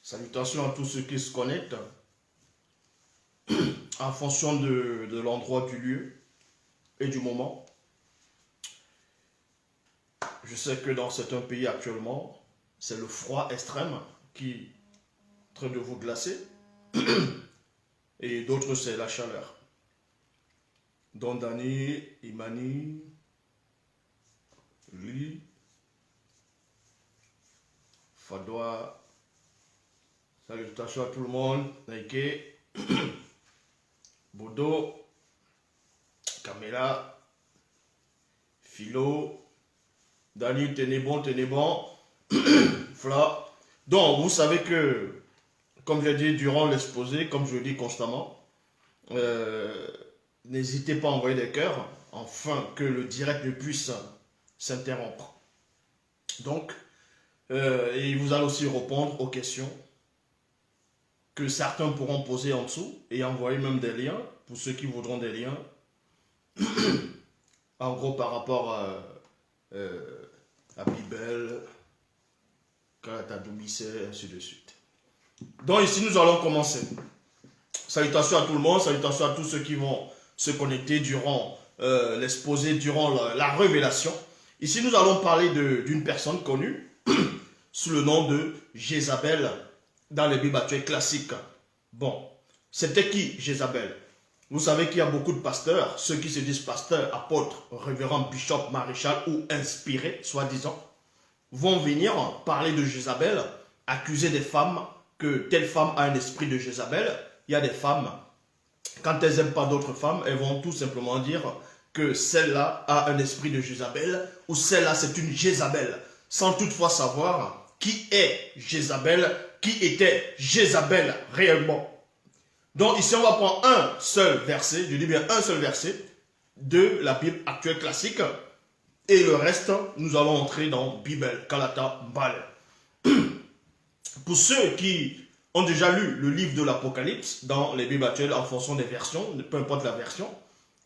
Salutations à tous ceux qui se connectent en fonction de l'endroit, du lieu et du moment. Je sais que dans certains pays actuellement, c'est le froid extrême qui est en train de vous glacer et d'autres c'est la chaleur. Don Dani, Imani, Li, Fadoua, salutations à tout le monde, Naike, Bodo, Kamela, Philo, Dani, tenez bon, Fla. Donc, vous savez que, comme j'ai dit durant l'exposé, comme je le dis constamment, n'hésitez pas à envoyer des cœurs, afin que le direct ne puisse s'interrompre. Donc, et vous allez aussi répondre aux questions que certains pourront poser en dessous et envoyer même des liens, pour ceux qui voudront des liens, en gros par rapport à Bible, Kalatadoubissé, ainsi de suite. Donc ici nous allons commencer. Salutations à tout le monde, salutations à tous ceux qui vont se connecter durant l'exposé, durant la révélation. Ici nous allons parler d'une personne connue sous le nom de Jézabel dans les Bibles actuelles classiques. Bon, c'était qui Jézabel? Vous savez qu'il y a beaucoup de pasteurs, ceux qui se disent pasteurs, apôtres, révérends, bishops, maréchal ou inspirés, soi-disant, vont venir parler de Jézabel, accuser des femmes que telle femme a un esprit de Jézabel. Il y a des femmes, quand elles n'aiment pas d'autres femmes, elles vont tout simplement dire que celle-là a un esprit de Jézabel ou celle-là c'est une Jézabel, sans toutefois savoir qui est Jézabel, qui était Jézabel réellement. Donc ici on va prendre un seul verset, je dis bien un seul verset de la Bible actuelle classique et le reste nous allons entrer dans Bible, Kalata, Mbale. Pour ceux qui ont déjà lu le livre de l'Apocalypse dans les Bibles actuelles en fonction des versions, peu importe la version,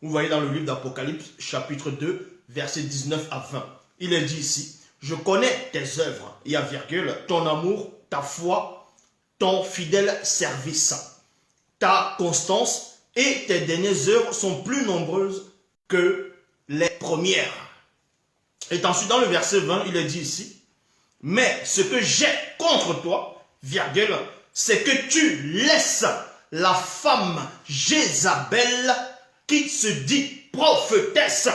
vous voyez dans le livre d'Apocalypse chapitre 2 verset 19 à 20, il est dit ici: je connais tes œuvres, il y a virgule, ton amour, ta foi, ton fidèle service, ta constance et tes dernières œuvres sont plus nombreuses que les premières. Et ensuite dans le verset 20, il est dit ici: mais ce que j'ai contre toi, virgule, c'est que tu laisses la femme Jézabel qui se dit prophétesse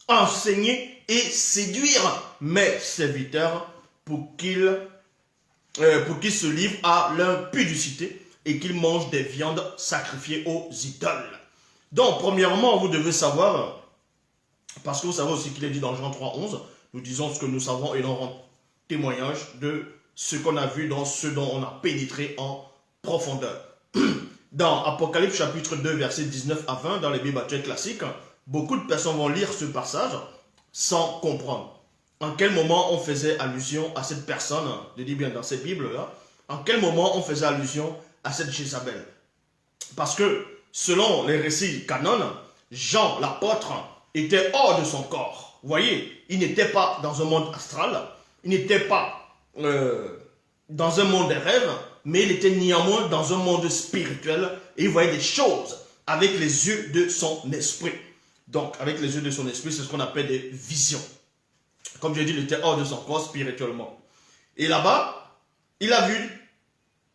enseigner et séduire mes serviteurs pour qu'ils se livrent à l'impudicité et qu'ils mangent des viandes sacrifiées aux idoles. Donc, premièrement, vous devez savoir, parce que vous savez aussi qu'il est dit dans Jean 3,11, nous disons ce que nous savons et l'on rend témoignage de ce qu'on a vu dans ce dont on a pénétré en profondeur. Dans Apocalypse chapitre 2, verset 19 à 20, dans les Bibles actuelles classiques, beaucoup de personnes vont lire ce passage sans comprendre. En quel moment on faisait allusion à cette personne, je dis bien dans cette Bible-là, en quel moment on faisait allusion à cette Jézabel? Parce que, selon les récits canons, Jean, l'apôtre, était hors de son corps. Vous voyez, il n'était pas dans un monde astral, il n'était pas dans un monde des rêves, mais il était néanmoins dans un monde spirituel et il voyait des choses avec les yeux de son esprit. Donc, avec les yeux de son esprit, c'est ce qu'on appelle des visions. Comme je l'ai dit, il était hors de son corps spirituellement. Et là-bas, il a vu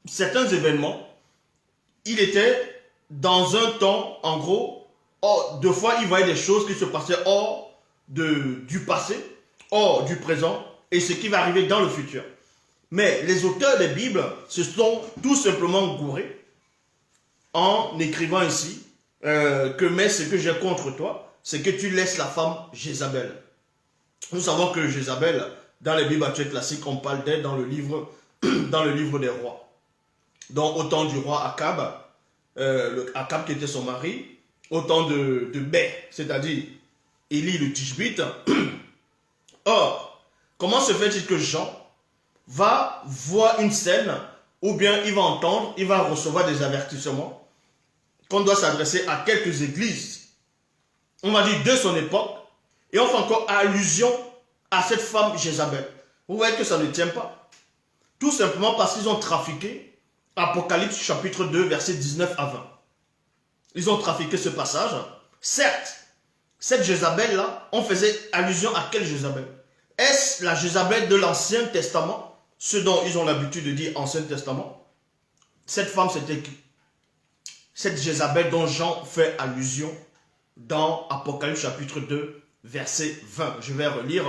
certains événements. Il était dans un temps, en gros, deux fois, il voyait des choses qui se passaient hors du passé, hors du présent, et ce qui va arriver dans le futur. Mais les auteurs des Bibles se sont tout simplement gourés en écrivant ici mais ce que j'ai contre toi, c'est que tu laisses la femme Jézabel. Nous savons que Jézabel, dans les Bibles actuelles classiques, on parle d'elle dans le livre des rois. Donc au temps du roi Akab, Akab qui était son mari, au temps de Bé, c'est-à-dire Élie le Tishbite. Or, comment se fait-il que Jean va voir une scène, ou bien il va entendre, il va recevoir des avertissements, qu'on doit s'adresser à quelques églises, on va dire de son époque, et on fait encore allusion à cette femme Jézabel. Vous voyez que ça ne tient pas. Tout simplement parce qu'ils ont trafiqué Apocalypse chapitre 2, versets 19 à 20. Ils ont trafiqué ce passage. Certes, cette Jézabel-là, on faisait allusion à quelle Jézabel? Est-ce la Jézabel de l'Ancien Testament? Ce dont ils ont l'habitude de dire Ancien Testament. Cette femme, c'était qui? Cette Jézabel dont Jean fait allusion dans Apocalypse chapitre 2, verset 20. Je vais relire.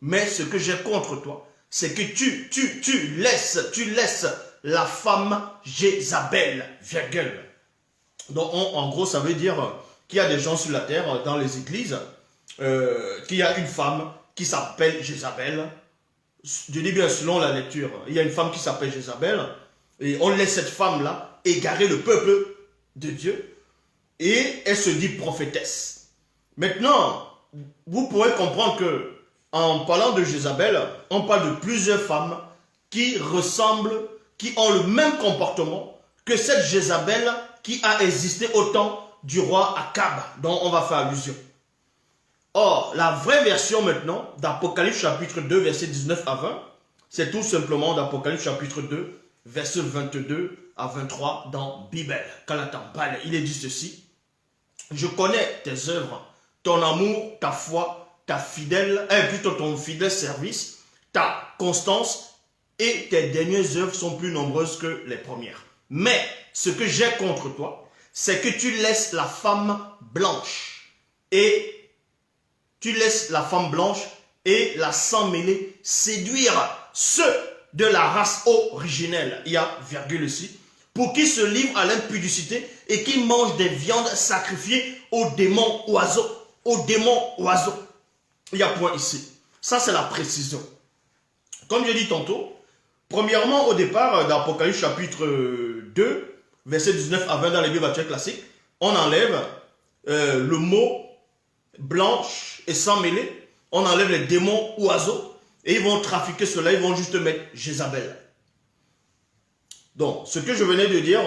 Mais ce que j'ai contre toi, c'est que tu laisses la femme Jézabel, virgule. Donc, en gros, ça veut dire qu'il y a des gens sur la terre, dans les églises, qu'il y a une femme qui s'appelle Jézabel. Je dis bien selon la lecture. Il y a une femme qui s'appelle Jézabel. Et on laisse cette femme-là égarer le peuple de Dieu. Et elle se dit prophétesse. Maintenant, vous pourrez comprendre que en parlant de Jézabel, on parle de plusieurs femmes qui ressemblent, qui ont le même comportement que cette Jézabel qui a existé au temps du roi Akab, dont on va faire allusion. Or, la vraie version maintenant d'Apocalypse chapitre 2, verset 19 à 20, c'est tout simplement d'Apocalypse chapitre 2, verset 22 à 23 dans Bible. Il est dit ceci. Je connais tes œuvres, ton amour, ta foi, ton fidèle service, ta constance et tes dernières œuvres sont plus nombreuses que les premières. Mais ce que j'ai contre toi, c'est que tu laisses la femme blanche et la sang mêlé séduire ceux de la race originelle. Il y a virgule ici. Pour qu'ils se livrent à l'impudicité et qu'ils mangent des viandes sacrifiées aux démons oiseaux. Il y a point ici. Ça, c'est la précision. Comme j'ai dit tantôt, premièrement, au départ d'Apocalypse chapitre 2, verset 19 à 20 dans les Bibles classiques, on enlève le mot blanche et sang mêlé. On enlève les démons oiseaux et ils vont trafiquer cela, ils vont juste mettre Jézabel. Donc, ce que je venais de dire,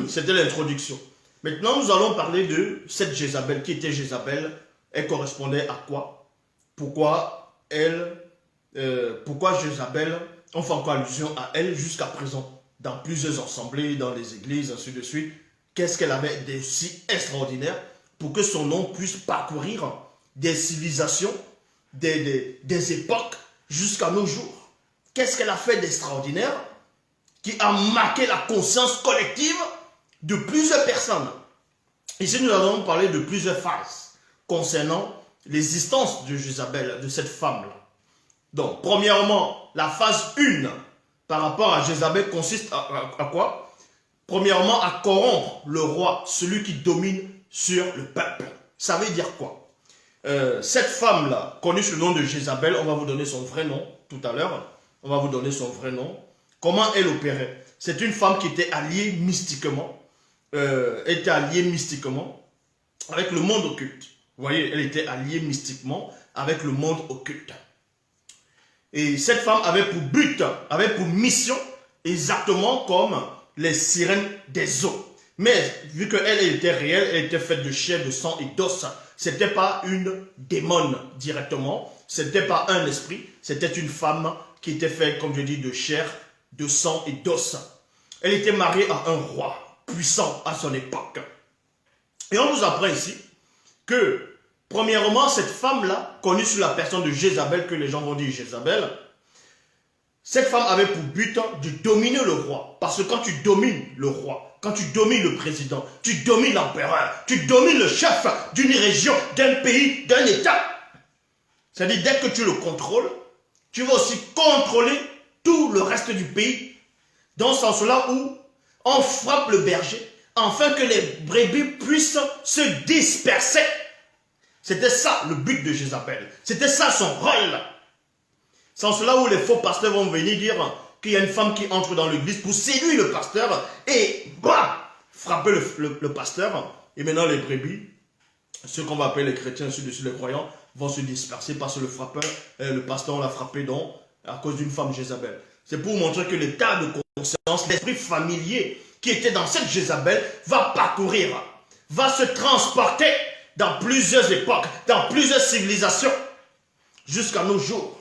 c'était l'introduction. Maintenant, nous allons parler de cette Jézabel. Qui était Jézabel? Elle correspondait à quoi? Pourquoi Jézabel, on fait encore allusion à elle jusqu'à présent, dans plusieurs assemblées, dans les églises, ainsi de suite. Qu'est-ce qu'elle avait de si extraordinaire pour que son nom puisse parcourir des civilisations, des époques, jusqu'à nos jours? Qu'est-ce qu'elle a fait d'extraordinaire qui a marqué la conscience collective de plusieurs personnes? Ici, nous allons parler de plusieurs phases concernant l'existence de Jézabel, de cette femme-là. Donc, premièrement, la phase 1 par rapport à Jézabel consiste à quoi? Premièrement, à corrompre le roi, celui qui domine sur le peuple. Ça veut dire quoi? Cette femme-là, connue sous le nom de Jézabel, on va vous donner son vrai nom tout à l'heure. On va vous donner son vrai nom. Comment elle opérait? C'est une femme qui était alliée mystiquement. Avec le monde occulte. Vous voyez, elle était alliée mystiquement avec le monde occulte. Et cette femme avait pour but, avait pour mission, exactement comme les sirènes des eaux. Mais vu qu'elle était réelle, elle était faite de chair, de sang et d'os. Ce n'était pas une démone directement. Ce n'était pas un esprit. C'était une femme qui était faite, comme je dis, de chair, de sang et d'os. Elle était mariée à un roi puissant à son époque. Et on nous apprend ici que, premièrement, cette femme-là, connue sous la personne de Jézabel, que les gens vont dire Jézabel, cette femme avait pour but de dominer le roi. Parce que quand tu domines le roi, quand tu domines le président, tu domines l'empereur, tu domines le chef d'une région, d'un pays, d'un État. C'est-à-dire, dès que tu le contrôles, tu vas aussi contrôler tout le reste du pays. Dans ce sens-là où on frappe le berger, afin que les brebis puissent se disperser. C'était ça le but de Jézabel. C'était ça son rôle. Sans cela où les faux pasteurs vont venir dire qu'il y a une femme qui entre dans l'église pour séduire le pasteur et frapper le pasteur. Et maintenant les brebis, ceux qu'on va appeler les chrétiens, ceux dessus les croyants, vont se disperser parce que le pasteur on l'a frappé à cause d'une femme Jézabel. C'est pour montrer que l'état de conscience, l'esprit familier qui était dans cette Jézabel va parcourir, va se transporter dans plusieurs époques, dans plusieurs civilisations, jusqu'à nos jours.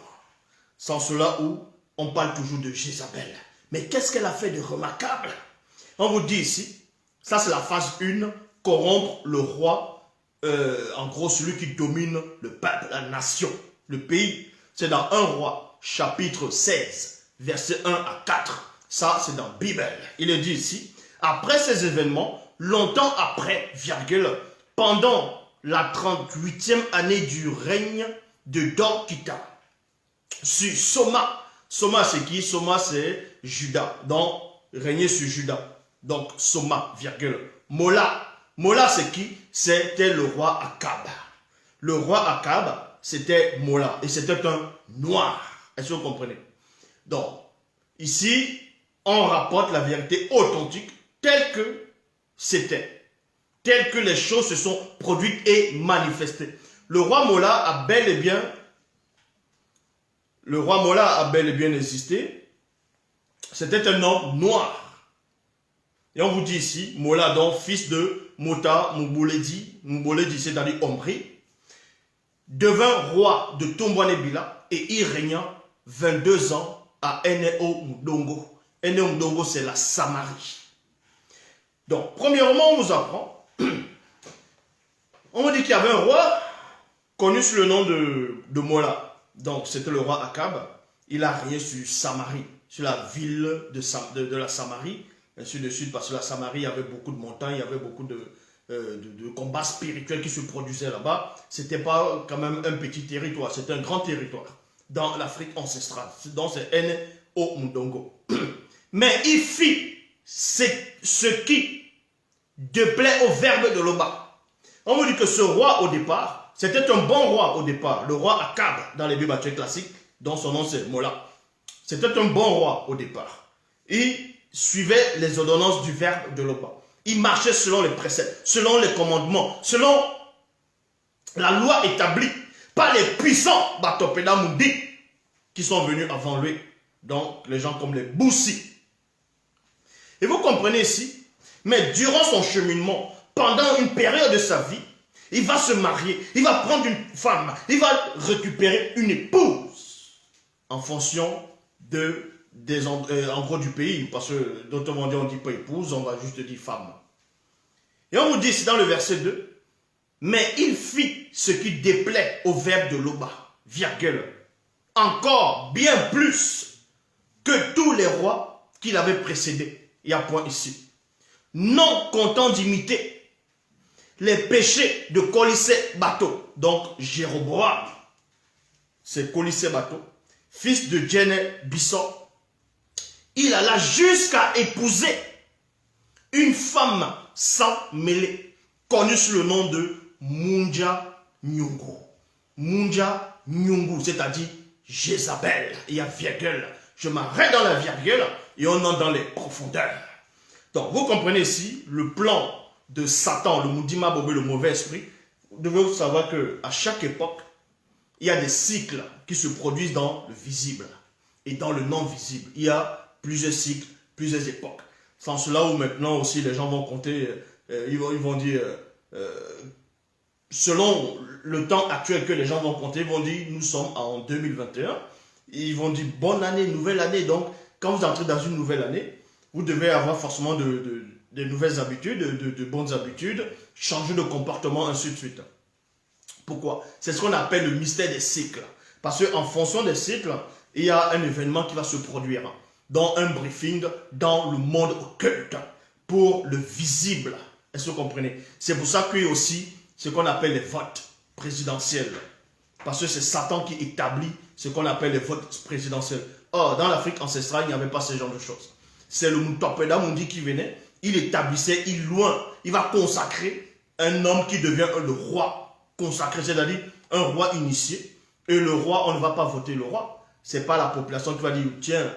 Sans cela où on parle toujours de Jézabel. Mais qu'est-ce qu'elle a fait de remarquable? On vous dit ici, ça c'est la phase 1, corrompre le roi, en gros celui qui domine le peuple, la nation, le pays. C'est dans 1 Roi, chapitre 16, versets 1 à 4. Ça c'est dans la Bible. Il est dit ici, après ces événements, longtemps après, virgule, pendant la 38e année du règne de Dorkita, sur Soma. Soma c'est qui? Soma c'est Juda, donc régner sur Juda. Donc Soma, virgule. Mola. Mola c'est qui? C'était le roi Akab. Le roi Akab, c'était Mola. Et c'était un noir. Est-ce que vous comprenez? Donc, ici, on rapporte la vérité authentique telle que c'était. Telle que les choses se sont produites et manifestées. Le roi Mola a bel et bien existé. C'était un homme noir. Et on vous dit ici, Mola, donc fils de Mota Moubouledi, c'est-à-dire Omri, devint roi de Tombouanébila et il régna 22 ans à Eneo Mdongo. Eneo Mdongo, c'est la Samarie. Donc, premièrement, on vous apprend, on vous dit qu'il y avait un roi connu sous le nom de Mola. Donc, c'était le roi Akab. Il a régné sur Samarie, sur la ville de la Samarie, ainsi de suite, parce que la Samarie, il y avait beaucoup de montagnes, il y avait beaucoup de combats spirituels qui se produisaient là-bas. C'était pas quand même un petit territoire, c'était un grand territoire dans l'Afrique ancestrale. Donc c'est N.O. Mdongo. Mais il fit ce qui déplaît au verbe de l'Oba. On vous dit que ce roi au départ, c'était un bon roi au départ. Le roi Akab dans les Bibles classiques, dont son nom c'est Mola. C'était un bon roi au départ. Il suivait les ordonnances du verbe de l'Oba. Il marchait selon les préceptes, selon les commandements, selon la loi établie par les puissants Batopeda Mundi qui sont venus avant lui. Donc, les gens comme les Boussi. Et vous comprenez ici, mais durant son cheminement, pendant une période de sa vie, il va se marier, il va prendre une femme, il va récupérer une épouse en fonction en gros du pays, parce que d'autrement dit, on ne dit pas épouse, on va juste dire femme. Et on vous dit, c'est dans le verset 2, mais il fit ce qui déplaît au verbe de l'Oba, virgule, encore bien plus que tous les rois qui l'avaient précédé. Il y a point ici. Non content d'imiter les péchés de Colissé Bateau, donc Jéroboam, c'est Colissé Bateau, fils de Djene Bisson. Il alla jusqu'à épouser une femme sans mêlée, connue sous le nom de Munja Nyungu. Munja Nyungu, c'est-à-dire Jézabel. Il y a virgule. Je m'arrête dans la virgule et on entre dans les profondeurs. Donc, vous comprenez ici le plan de Satan, le Moudima Bobé, le mauvais esprit. Vous devez savoir qu'à chaque époque, il y a des cycles qui se produisent dans le visible et dans le non-visible. Il y a plusieurs cycles, plusieurs époques. Sans cela où maintenant aussi les gens vont compter, ils vont dire, selon le temps actuel que les gens vont compter, ils vont dire, nous sommes en 2021. Ils vont dire, bonne année, nouvelle année. Donc, quand vous entrez dans une nouvelle année, vous devez avoir forcément de nouvelles habitudes, de bonnes habitudes, changer de comportement, ainsi de suite. Pourquoi? C'est ce qu'on appelle le mystère des cycles. Parce qu'en fonction des cycles, il y a un événement qui va se produire dans un briefing, dans le monde occulte, pour le visible. Est-ce que vous comprenez? C'est pour ça qu'il y a aussi ce qu'on appelle les votes présidentiels. Parce que c'est Satan qui établit ce qu'on appelle les votes présidentiels. Or, dans l'Afrique ancestrale, il n'y avait pas ce genre de choses. C'est le Moutopeda Mundi qui venait, il établissait, il va consacrer un homme qui devient le roi consacré, c'est-à-dire un roi initié. Et le roi, on ne va pas voter le roi. Ce n'est pas la population qui va dire, tiens,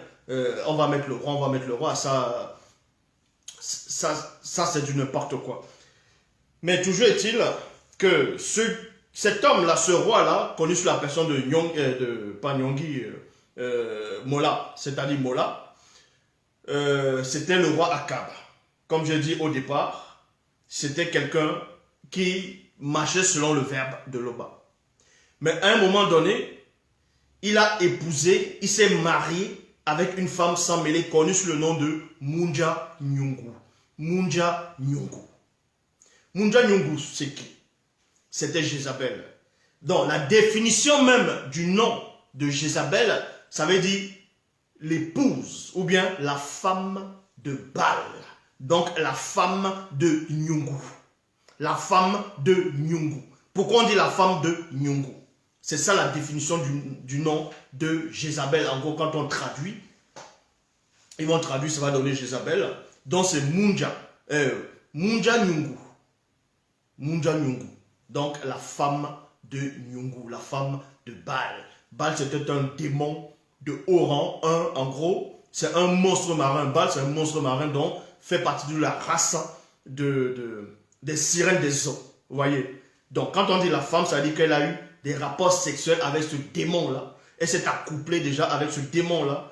on va mettre le roi, on va mettre le roi. Ça c'est du n'importe quoi. Mais toujours est-il que cet homme-là, ce roi-là, connu sous la personne de Mola, c'est-à-dire Mola, c'était le roi Akab. Comme j'ai dit au départ, c'était quelqu'un qui marchait selon le verbe de l'Oba. Mais à un moment donné, il a épousé, il s'est marié avec une femme sans mêler connue sous le nom de Munja Nyungu. Munja Nyungu. Munja Nyungu, c'est qui? C'était Jézabel. Donc, la définition même du nom de Jézabel, ça veut dire l'épouse ou bien la femme de Baal. Donc, la femme de Nyungu. La femme de Nyungu. Pourquoi on dit la femme de Nyungu? C'est ça la définition du nom de Jézabel. En gros, quand on traduit, ils vont traduire, ça va donner Jézabel. Donc, c'est Munja. Munja Nyungu. Munja Nyungu. Donc, la femme de Nyungu, la femme de Baal. Baal, c'était un démon de haut rang. En gros, c'est un monstre marin. Baal, c'est un monstre marin dont fait partie de la race des sirènes des eaux. Vous voyez? Donc, quand on dit la femme, ça veut dire qu'elle a eu des rapports sexuels avec ce démon-là. Elle s'est accouplée déjà avec ce démon-là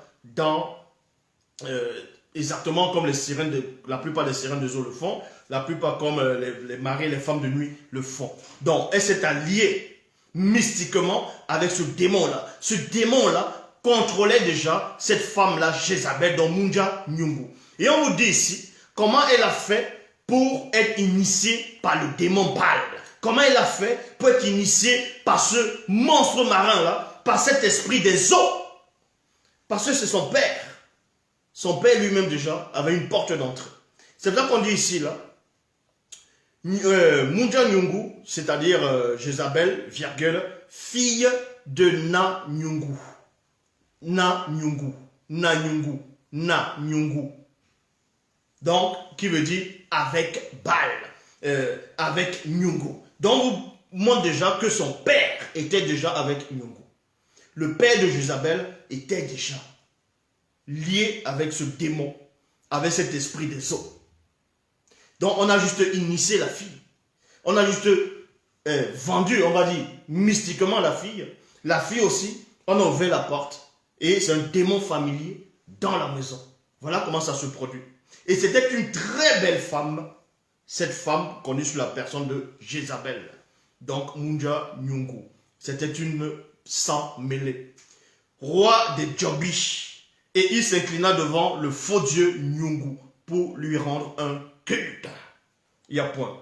exactement comme les sirènes la plupart des sirènes des eaux le font, la plupart comme les maris et les femmes de nuit le font. Donc, elle s'est alliée mystiquement avec ce démon-là. Ce démon-là contrôlait déjà cette femme-là, Jézabel, dans Munja Nyungu. Et on vous dit ici comment elle a fait pour être initiée par le démon Baal. Comment elle a fait pour être initiée par ce monstre marin-là, par cet esprit des eaux. Parce que c'est son père. Son père lui-même déjà avait une porte d'entrée. C'est pour ça qu'on dit ici, là, Munja Nyungu, c'est-à-dire Jézabel, virgule, fille de Na Nyungu. Na Nyungu. Na Nyungu. Na Nyungu. Donc, qui veut dire avec Baal, avec Nyungu. Donc, on vous montre déjà que son père était déjà avec Nyungu. Le père de Jézabel était déjà lié avec ce démon, avec cet esprit des eaux. Donc, on a juste initié la fille. On a juste vendu, on va dire, mystiquement la fille. La fille aussi, on a ouvert la porte. Et c'est un démon familier dans la maison. Voilà comment ça se produit. Et c'était une très belle femme. Cette femme connue sous la personne de Jézabel. Donc, Munja Nyungu. C'était une sans mêlée. Roi des Djobish. Et il s'inclina devant le faux dieu Nyungu pour lui rendre un culte. Il y a point.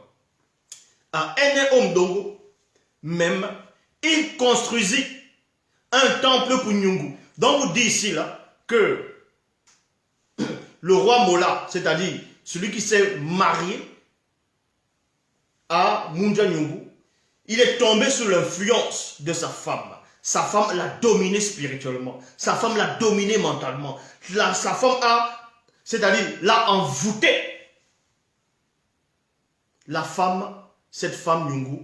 À Ene-Omdongo, même, il construisit un temple pour Nyungu. Donc, vous dit ici là que le roi Mola, c'est-à-dire celui qui s'est marié à Munja Nyungu, il est tombé sous l'influence de sa femme. Sa femme l'a dominé spirituellement. Sa femme l'a dominé mentalement. Sa femme a, c'est-à-dire, l'a envoûté. La femme, cette femme Nyungu,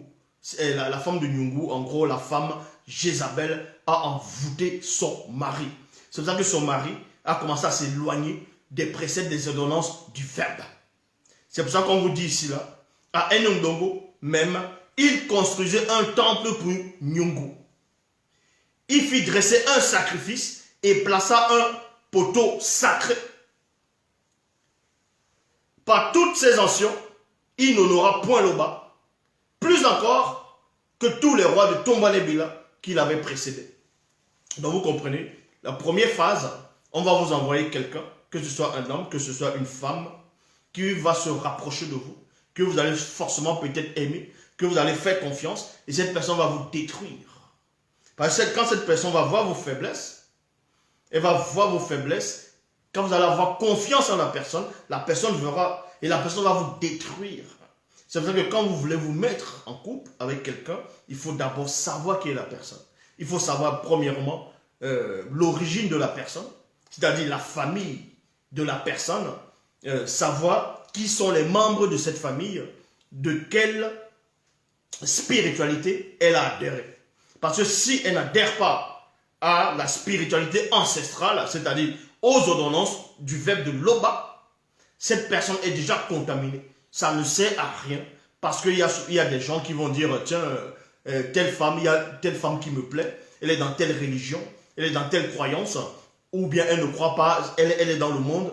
la femme de Nyungu, en gros, la femme Jézabel a envoûté son mari. C'est pour ça que son mari a commencé à s'éloigner des préceptes, des ordonnances du verbe. C'est pour ça qu'on vous dit ici, là, à Enondongo, même, il construisait un temple pour Nyungu. Il fit dresser un sacrifice et plaça un poteau sacré. Par toutes ses actions, il n'honora point Loba, plus encore que tous les rois de Tombalébila qui l'avaient précédé. Donc vous comprenez, la première phase, on va vous envoyer quelqu'un, que ce soit un homme, que ce soit une femme, qui va se rapprocher de vous, que vous allez forcément peut-être aimer, que vous allez faire confiance, et cette personne va vous détruire. Parce que quand cette personne va voir vos faiblesses, elle va voir vos faiblesses, quand vous allez avoir confiance en la personne verra, et la personne va vous détruire. C'est pour ça que quand vous voulez vous mettre en couple avec quelqu'un, il faut d'abord savoir qui est la personne. Il faut savoir premièrement l'origine de la personne, c'est-à-dire la famille de la personne, savoir qui sont les membres de cette famille, de quelle spiritualité elle a adhéré. Parce que si elle n'adhère pas à la spiritualité ancestrale, c'est-à-dire aux ordonnances du verbe de Loba, cette personne est déjà contaminée. Ça ne sert à rien. Parce qu'il y a des gens qui vont dire, tiens, telle femme, il y a telle femme qui me plaît, elle est dans telle religion, elle est dans telle croyance, ou bien elle ne croit pas, elle est dans le monde,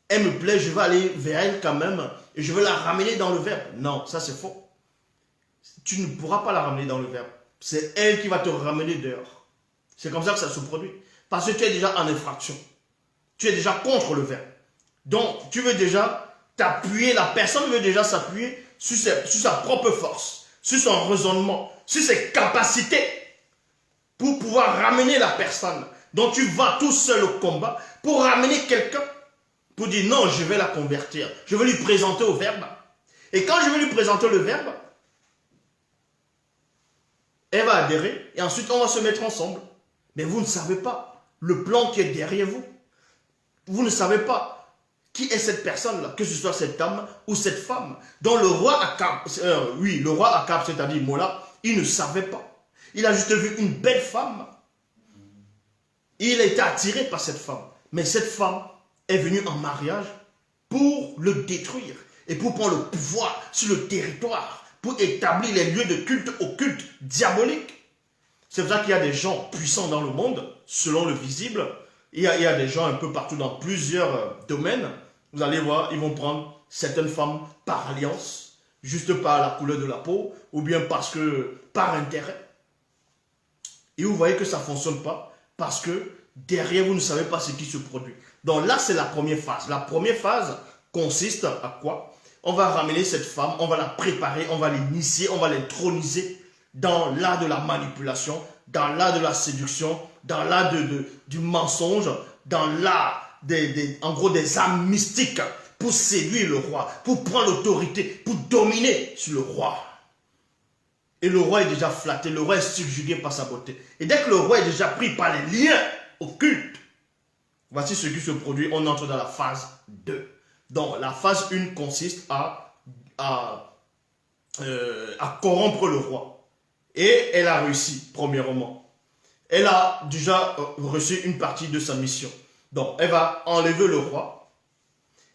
elle me plaît, je vais aller vers elle quand même, et je vais la ramener dans le verbe. Non, ça c'est faux. Tu ne pourras pas la ramener dans le verbe. C'est elle qui va te ramener dehors. C'est comme ça que ça se produit. Parce que tu es déjà en infraction. Tu es déjà contre le verbe. Donc, tu veux déjà t'appuyer, la personne veut déjà s'appuyer sur sa propre force, sur son raisonnement, sur ses capacités pour pouvoir ramener la personne. Donc, tu vas tout seul au combat pour ramener quelqu'un, pour dire non, je vais la convertir. Je vais lui présenter au verbe. Et quand je vais lui présenter le verbe, elle va adhérer et ensuite on va se mettre ensemble. Mais vous ne savez pas le plan qui est derrière vous. Vous ne savez pas qui est cette personne-là, que ce soit cette homme ou cette femme. Dont le roi Akab, le roi Akab, c'est-à-dire Mola, il ne savait pas. Il a juste vu une belle femme. Il a été attiré par cette femme. Mais cette femme est venue en mariage pour le détruire et pour prendre le pouvoir sur le territoire, pour établir les lieux de culte occulte, diaboliques. C'est pour ça qu'il y a des gens puissants dans le monde, selon le visible. Il y a des gens un peu partout dans plusieurs domaines. Vous allez voir, ils vont prendre certaines femmes par alliance, juste par la couleur de la peau, ou bien par intérêt. Et vous voyez que ça ne fonctionne pas, parce que derrière, vous ne savez pas ce qui se produit. Donc là, c'est la première phase. La première phase consiste à quoi? On va ramener cette femme, on va la préparer, on va l'initier, on va l'introniser dans l'art de la manipulation, dans l'art de la séduction, dans l'art du mensonge, dans l'art en gros des armes mystiques pour séduire le roi, pour prendre l'autorité, pour dominer sur le roi. Et le roi est déjà flatté, le roi est subjugué par sa beauté. Et dès que le roi est déjà pris par les liens occultes, voici ce qui se produit, on entre dans la phase 2. Donc la phase 1 consiste à corrompre le roi. Et elle a réussi, premièrement. Elle a déjà reçu une partie de sa mission. Donc, elle va enlever le roi.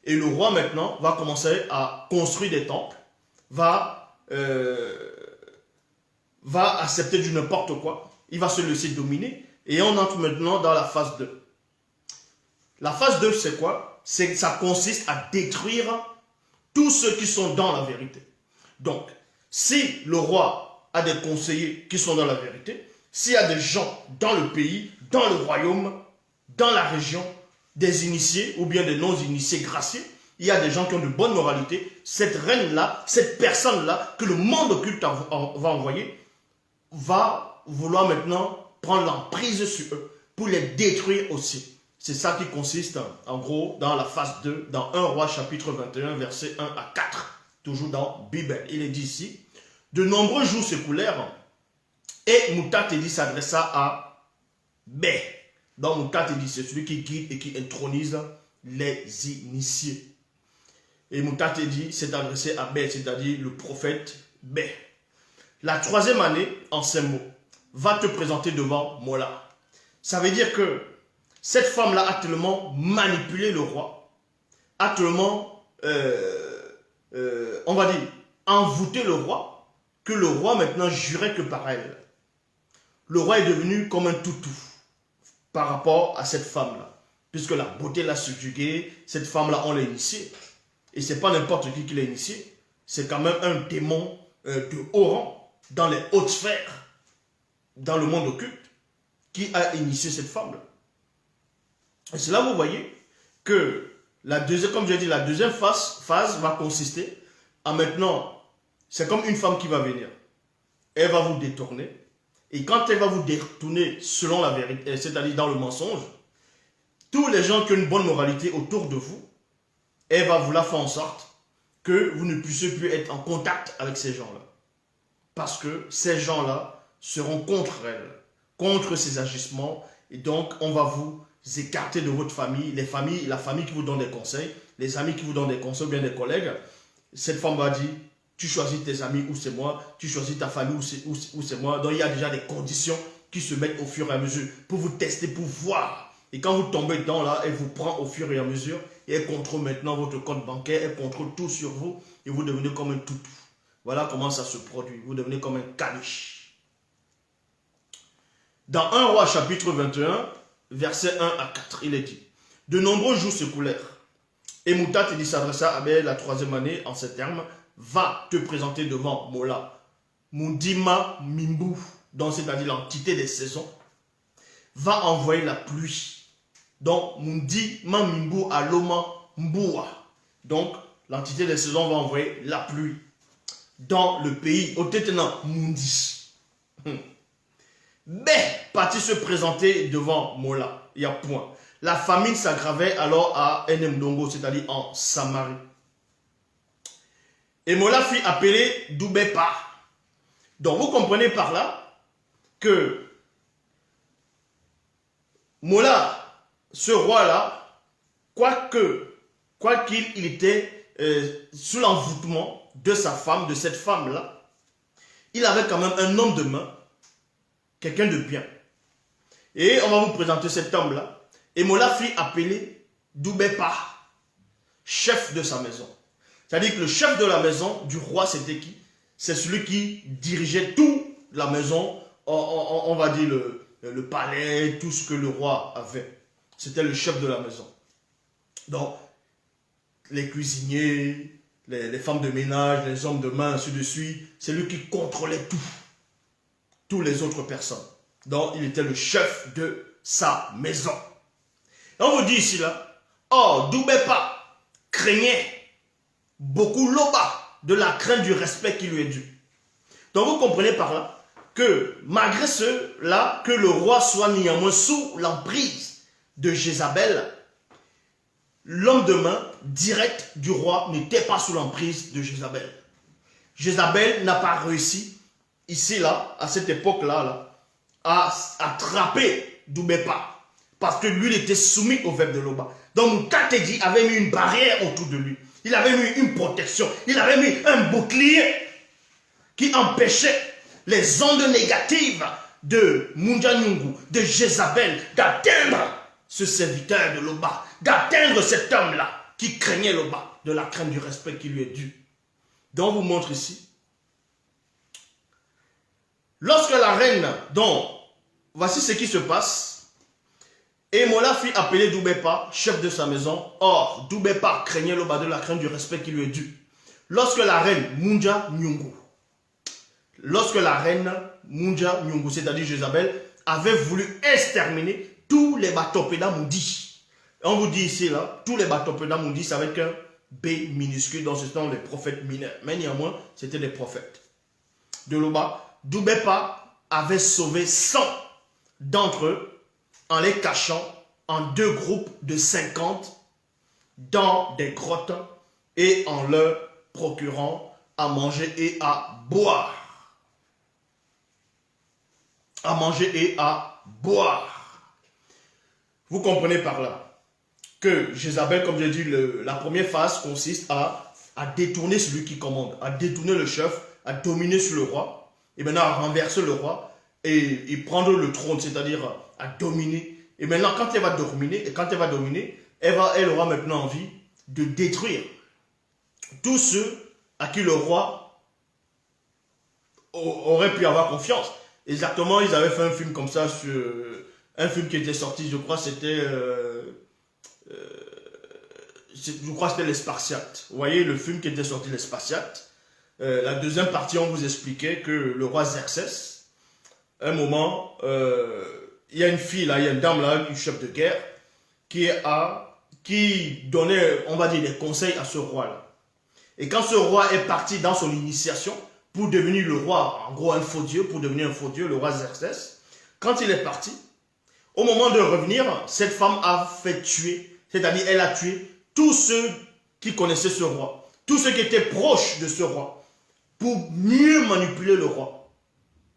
Et le roi, maintenant, va commencer à construire des temples. Va accepter du n'importe quoi. Il va se laisser dominer. Et on entre maintenant dans la phase 2. La phase 2, c'est quoi? Ça consiste à détruire tous ceux qui sont dans la vérité. Donc, si le roi a des conseillers qui sont dans la vérité, s'il y a des gens dans le pays, dans le royaume, dans la région, des initiés ou bien des non-initiés graciés, il y a des gens qui ont de bonne moralité, cette reine-là, cette personne-là, que le monde occulte va envoyer, va vouloir maintenant prendre l'emprise sur eux pour les détruire aussi. C'est ça qui consiste, en gros, dans la phase 2, dans 1 Roi chapitre 21, versets 1 à 4, toujours dans Bible. Il est dit ici, de nombreux jours s'écoulèrent et Moutatedi s'adressa à Bé. Donc Moutatedi, c'est celui qui guide et qui intronise les initiés. Et Moutatedi s'est adressé à Bé, c'est-à-dire le prophète Bé. La troisième année, en ces mots, va te présenter devant Mola. Ça veut dire que cette femme-là a tellement manipulé le roi, a tellement, on va dire, envoûté le roi, que le roi maintenant jurait que par elle. Le roi est devenu comme un toutou par rapport à cette femme-là. Puisque la beauté l'a subjuguée, cette femme-là, on l'a initiée. Et ce n'est pas n'importe qui l'a initiée. C'est quand même un démon de haut rang, dans les hautes sphères, dans le monde occulte, qui a initié cette femme-là. Et c'est là où vous voyez que, comme j'ai dit, la deuxième phase va consister à maintenant. C'est comme une femme qui va venir. Elle va vous détourner. Et quand elle va vous détourner selon la vérité, c'est-à-dire dans le mensonge, tous les gens qui ont une bonne moralité autour de vous, elle va vouloir faire en sorte que vous ne puissiez plus être en contact avec ces gens-là. Parce que ces gens-là seront contre elle, contre ses agissements. Et donc, on va vous écarter de votre famille, la famille qui vous donne des conseils, les amis qui vous donnent des conseils, ou bien des collègues. Cette femme va dire, tu choisis tes amis ou c'est moi, tu choisis ta famille ou c'est moi. Donc il y a déjà des conditions qui se mettent au fur et à mesure pour vous tester, pour voir. Et quand vous tombez dedans là, elle vous prend au fur et à mesure et elle contrôle maintenant votre compte bancaire, elle contrôle tout sur vous et vous devenez comme un toutou. Voilà comment ça se produit. Vous devenez comme un caniche. Dans 1 Roi chapitre 21, versets 1 à 4, il est dit, de nombreux jours s'écoulèrent. Et Moutatedi s'adressa à Bé la troisième année en ces termes, va te présenter devant Mola. Mundima Mimbu, donc c'est-à-dire l'entité des saisons, va envoyer la pluie Donc, Mundi, Mamimbu, Aloma, Mboua. Donc, l'entité des saisons va envoyer la pluie dans le pays. Au Téténan, Mundi. Mais, parti se présenter devant Mola. Il y a point. La famine s'aggravait alors à Enemdongo, c'est-à-dire en Samarie. Et Mola fit appeler Doubepa. Donc, vous comprenez par là que Mola, ce roi-là, quoi qu'il était sous l'envoûtement de sa femme, de cette femme-là, il avait quand même un homme de main, quelqu'un de bien. Et on va vous présenter cet homme-là. Et Mola fit appeler Doubepa, chef de sa maison. C'est-à-dire que le chef de la maison du roi, c'était qui? C'est celui qui dirigeait toute la maison, on va dire le palais, tout ce que le roi avait. C'était le chef de la maison. Donc, les cuisiniers, les femmes de ménage, les hommes de main, ainsi de suite, c'est lui qui contrôlait tout. Toutes les autres personnes. Donc, il était le chef de sa maison. Et on vous dit ici, là, oh, Doubepa craignait beaucoup Loba de la crainte du respect qui lui est dû. Donc, vous comprenez par là que malgré cela, que le roi soit néanmoins sous l'emprise de Jézabel, l'homme de main direct du roi n'était pas sous l'emprise de Jézabel. Jézabel n'a pas réussi, ici, là, à cette époque-là, à attraper Doubepa. Parce que lui, il était soumis au verbe de Loba. Donc, Moukatedi avait mis une barrière autour de lui. Il avait mis une protection. Il avait mis un bouclier qui empêchait les ondes négatives de Munja Nyungu, de Jézabel, d'atteindre ce serviteur de Loba, d'atteindre cet homme-là qui craignait Loba, de la crainte du respect qui lui est dû. Donc, on vous montre ici. Lorsque la reine, donc, voici ce qui se passe. Et Mola fit appeler Doubepa, chef de sa maison. Or, Doubepa craignait Loba de la crainte du respect qui lui est dû. Lorsque la reine Munja Nyungu, c'est-à-dire Jézabel, avait voulu exterminer tous les Batopéda Moudi. On vous dit ici, là, tous les Batopéda Moudi, c'est avec un B minuscule, donc ce sont les prophètes mineurs. Mais néanmoins, c'était des prophètes. De Loba, Doubepa avait sauvé 100 d'entre eux en les cachant en 2 groupes de 50 dans des grottes et en leur procurant à manger et à boire. À manger et à boire. Vous comprenez par là que Jézabel, comme j'ai dit, la première phase consiste à détourner celui qui commande, à détourner le chef, à dominer sur le roi, et maintenant à renverser le roi et prendre le trône, c'est-à-dire à dominer. Et maintenant, quand elle va dominer, elle aura maintenant envie de détruire tous ceux à qui le roi aurait pu avoir confiance. Exactement, ils avaient fait un film comme ça, un film qui était sorti, je crois c'était Les Spartiates. Vous voyez le film qui était sorti, Les Spartiates. La deuxième partie, on vous expliquait que le roi Xerxès, un moment, il y a une fille là, il y a une dame là, une chef de guerre, qui donnait, on va dire, des conseils à ce roi là. Et quand ce roi est parti dans son initiation pour devenir le roi, en gros un faux dieu, pour devenir un faux dieu, le roi Xerxès, quand il est parti, au moment de revenir, cette femme a fait tuer, c'est-à-dire elle a tué tous ceux qui connaissaient ce roi, tous ceux qui étaient proches de ce roi, pour mieux manipuler le roi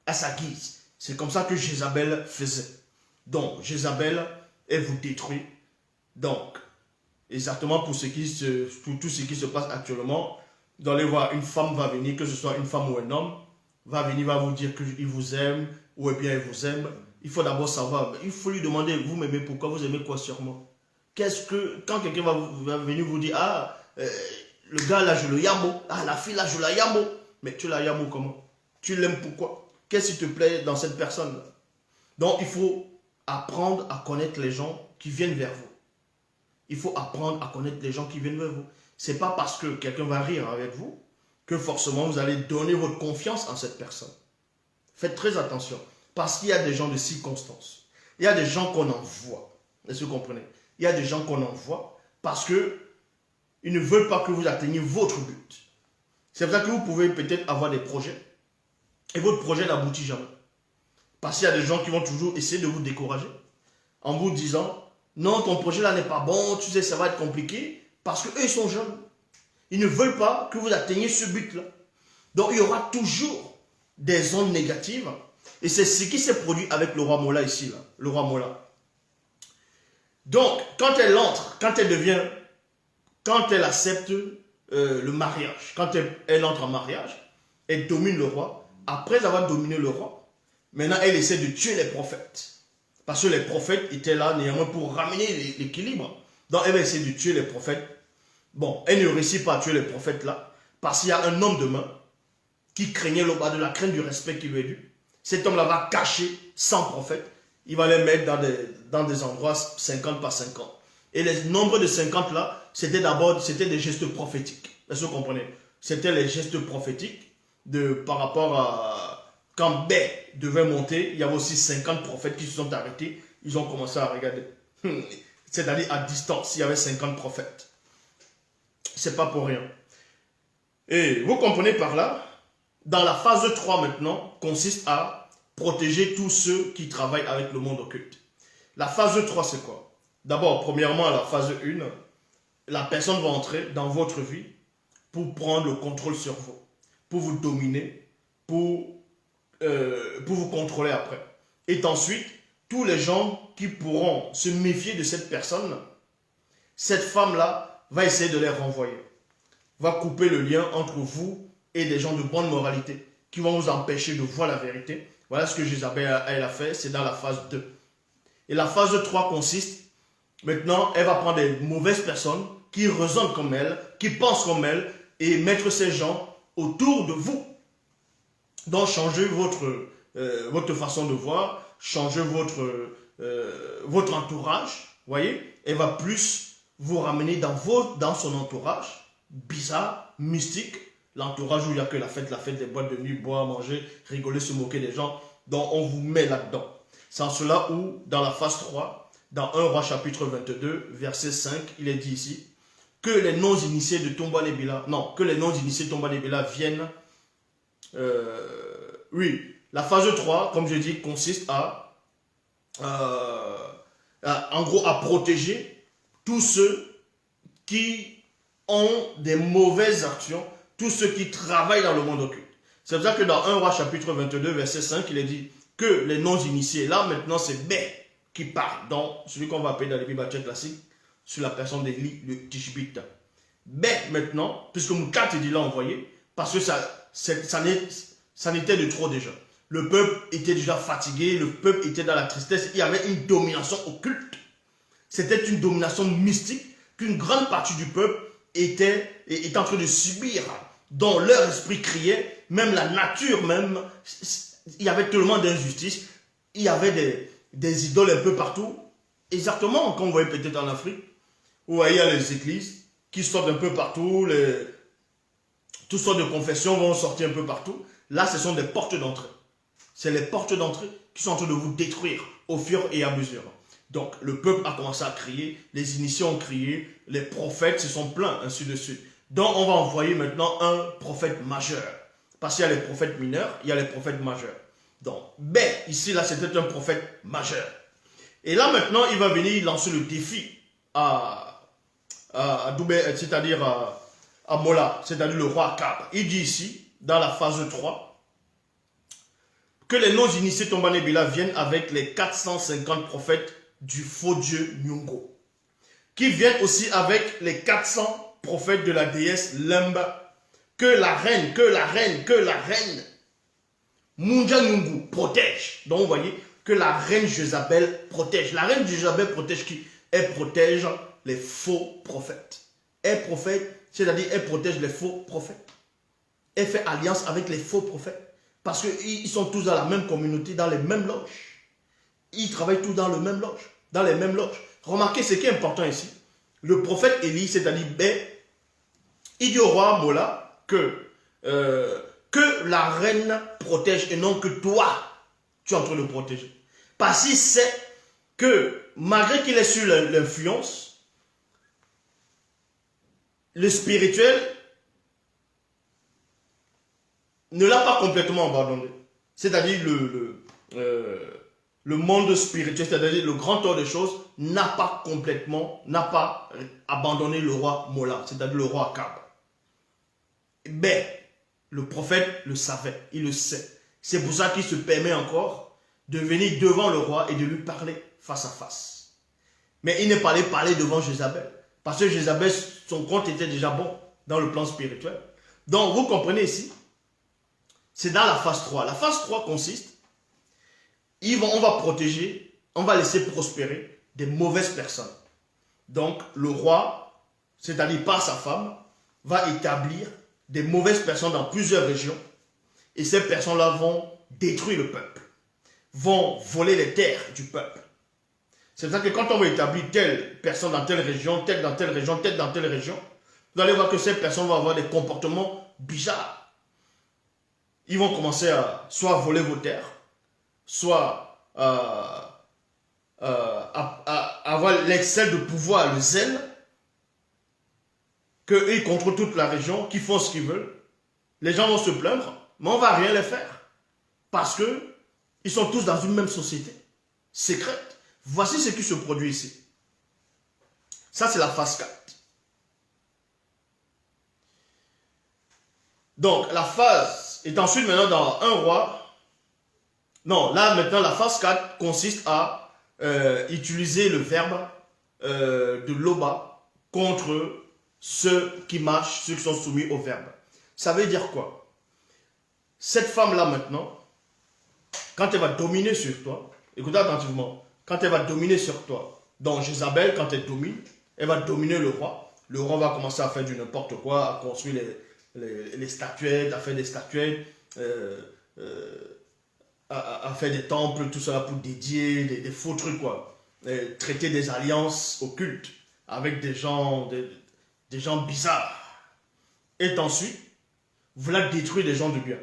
à sa guise. C'est comme ça que Jézabel faisait. Donc, Jézabel, elle vous détruit. Donc, exactement pour tout ce qui se passe actuellement, vous allez voir, une femme va venir, que ce soit une femme ou un homme, va venir, va vous dire qu'il vous aime, ou bien il vous aime. Il faut d'abord savoir, il faut lui demander, vous m'aimez pourquoi, vous aimez quoi sûrement. Quand quelqu'un va venir vous dire, ah, le gars là, je le yamo, ah, la fille là, je la yamo. Mais tu la yamo comment? Tu l'aimes pourquoi? Qu'est-ce qui te plaît dans cette personne-là? Donc, il faut apprendre à connaître les gens qui viennent vers vous. Il faut apprendre à connaître les gens qui viennent vers vous. Ce n'est pas parce que quelqu'un va rire avec vous que forcément vous allez donner votre confiance en cette personne. Faites très attention. Parce qu'il y a des gens de circonstance. Il y a des gens qu'on envoie. Est-ce que vous comprenez? Il y a des gens qu'on envoie parce que ils ne veulent pas que vous atteigniez votre but. C'est pour ça que vous pouvez peut-être avoir des projets et votre projet n'aboutit jamais. Parce qu'il y a des gens qui vont toujours essayer de vous décourager en vous disant non, ton projet là n'est pas bon, tu sais, ça va être compliqué parce qu'eux, ils sont jeunes. Ils ne veulent pas que vous atteigniez ce but-là. Donc, il y aura toujours des ondes négatives. Et c'est ce qui s'est produit avec le roi Mola ici, là, le roi Mola. Donc, quand elle entre, quand elle accepte le mariage, quand elle entre en mariage, elle domine le roi. Après avoir dominé le roi, maintenant, elle essaie de tuer les prophètes. Parce que les prophètes étaient là néanmoins pour ramener l'équilibre. Donc, elle va essayer de tuer les prophètes. Bon, elle ne réussit pas à tuer les prophètes là, parce qu'il y a un homme de main qui craignait le bas de la crainte du respect qui lui est dû. Cet homme-là va cacher 100 prophètes. Il va les mettre dans des endroits 50 par 50. Et les nombres de 50 là, c'était des gestes prophétiques. Est-ce que vous comprenez? C'était les gestes prophétiques par rapport à quand Bé devait monter, il y avait aussi 50 prophètes qui se sont arrêtés. Ils ont commencé à regarder. C'est-à-dire à distance, il y avait 50 prophètes. C'est pas pour rien. Et vous comprenez par là, dans la phase 3 maintenant, consiste à protéger tous ceux qui travaillent avec le monde occulte. La phase 3, c'est quoi? D'abord, premièrement, la phase 1, la personne va entrer dans votre vie pour prendre le contrôle sur vous, pour vous dominer, pour vous contrôler après. Et ensuite, tous les gens qui pourront se méfier de cette personne, cette femme-là va essayer de les renvoyer, va couper le lien entre vous et des gens de bonne moralité qui vont vous empêcher de voir la vérité. Voilà ce que Jézabel elle a fait, c'est dans la phase 2. Et la phase 3 consiste, maintenant, elle va prendre des mauvaises personnes qui raisonnent comme elle, qui pensent comme elle, et mettre ces gens autour de vous. Donc, changez votre façon de voir, changez votre entourage, voyez, elle va plus vous ramener dans son entourage, bizarre, mystique, l'entourage où il n'y a que la fête des boîtes de nuit, boire, manger, rigoler, se moquer des gens, donc on vous met là-dedans. C'est en cela où, dans la phase 3, dans 1 Roi chapitre 22, verset 5, il est dit ici, que les non-initiés de Tomba Nebila, non, que les non-initiés de Tomba Nebila viennent, oui, la phase 3, comme je dis, consiste en gros, à protéger tous ceux qui ont des mauvaises actions, tous ceux qui travaillent dans le monde occulte. C'est pour ça que dans 1 Roi chapitre 22, verset 5, il est dit que les non-initiés, là maintenant c'est Bé qui parle, donc celui qu'on va appeler dans les Bibles classiques, sur la personne d'Élie, le Tishbite. Bé maintenant, puisque Moukat est dit là envoyé, parce que ça n'était de trop déjà. Le peuple était déjà fatigué, le peuple était dans la tristesse, il y avait une domination occulte. C'était une domination mystique qu'une grande partie du peuple était en train de subir, dont leur esprit criait, même la nature même, il y avait tellement d'injustice, il y avait des idoles un peu partout, exactement comme vous voyez peut-être en Afrique, où il y a les églises qui sortent un peu partout, toutes sortes de confessions vont sortir un peu partout. Là, ce sont des portes d'entrée. C'est les portes d'entrée qui sont en train de vous détruire au fur et à mesure. Donc, le peuple a commencé à crier, les initiés ont crié, les prophètes se sont plaints, ainsi de suite. Donc, on va envoyer maintenant un prophète majeur. Parce qu'il y a les prophètes mineurs, il y a les prophètes majeurs. Donc, Bé, ici, là, c'était un prophète majeur. Et là, maintenant, il va venir lancer le défi à Doubé, c'est-à-dire à Mola, c'est-à-dire le roi Akab. Il dit ici, dans la phase 3, que les non-initiés Tomba Nebila viennent avec les 450 prophètes du faux dieu Nyongo, qui viennent aussi avec les 400 prophètes de la déesse Lemba, que la reine Munja Nyungu protège. Donc vous voyez que la reine Jézabel protège. La reine Jézabel protège qui? Elle protège les faux prophètes. Elle c'est-à-dire elle protège les faux prophètes. Elle fait alliance avec les faux prophètes. Parce qu'ils sont tous dans la même communauté, dans les mêmes loges. Ils travaillent tous dans les mêmes loges. Remarquez ce qui est important ici. Le prophète Élie, c'est-à-dire Bé, il dit au roi Mola que la reine protège et non que toi, tu es en train de protéger. Parce qu'il sait que malgré qu'il est sur l'influence, le spirituel ne l'a pas complètement abandonné. C'est-à-dire le monde spirituel, c'est-à-dire le grand ordre des choses, n'a pas abandonné le roi Mola, c'est-à-dire le roi Akab. Mais le prophète le savait, il le sait. C'est pour ça qu'il se permet encore de venir devant le roi et de lui parler face à face. Mais il n'est pas allé parler devant Jézabel. Parce que Jézabel, son compte était déjà bon dans le plan spirituel. Donc vous comprenez ici, c'est dans la phase 3. La phase 3 consiste, on va protéger, on va laisser prospérer des mauvaises personnes. Donc le roi, c'est-à-dire par sa femme, va établir des mauvaises personnes dans plusieurs régions. Et ces personnes-là vont détruire le peuple, vont voler les terres du peuple. C'est pour ça que quand on va établir telle personne dans telle région, telle dans telle région, telle dans telle région, vous allez voir que ces personnes vont avoir des comportements bizarres. Ils vont commencer à soit voler vos terres, soit à avoir l'excès de pouvoir, le zèle, qu'ils contrôlent toute la région, qu'ils font ce qu'ils veulent. Les gens vont se plaindre, mais on ne va rien les faire. Parce qu'ils sont tous dans une même société secrète. Voici ce qui se produit ici. Ça, c'est la phase 4. Donc, la phase est ensuite maintenant dans un roi. Non, là, maintenant, la phase 4 consiste à utiliser le verbe de Loba contre ceux qui marchent, ceux qui sont soumis au verbe. Ça veut dire quoi? Cette femme-là, maintenant, quand elle va dominer sur toi, écoutez attentivement, quand elle va dominer sur toi, donc Jézabel, quand elle domine, elle va dominer le roi. Le roi va commencer à faire du n'importe quoi, à construire les statuettes, à faire des statuettes, à faire des temples, tout cela pour dédier des faux trucs, quoi. Traiter des alliances occultes avec des gens bizarres. Et ensuite, voilà détruire les gens de bien.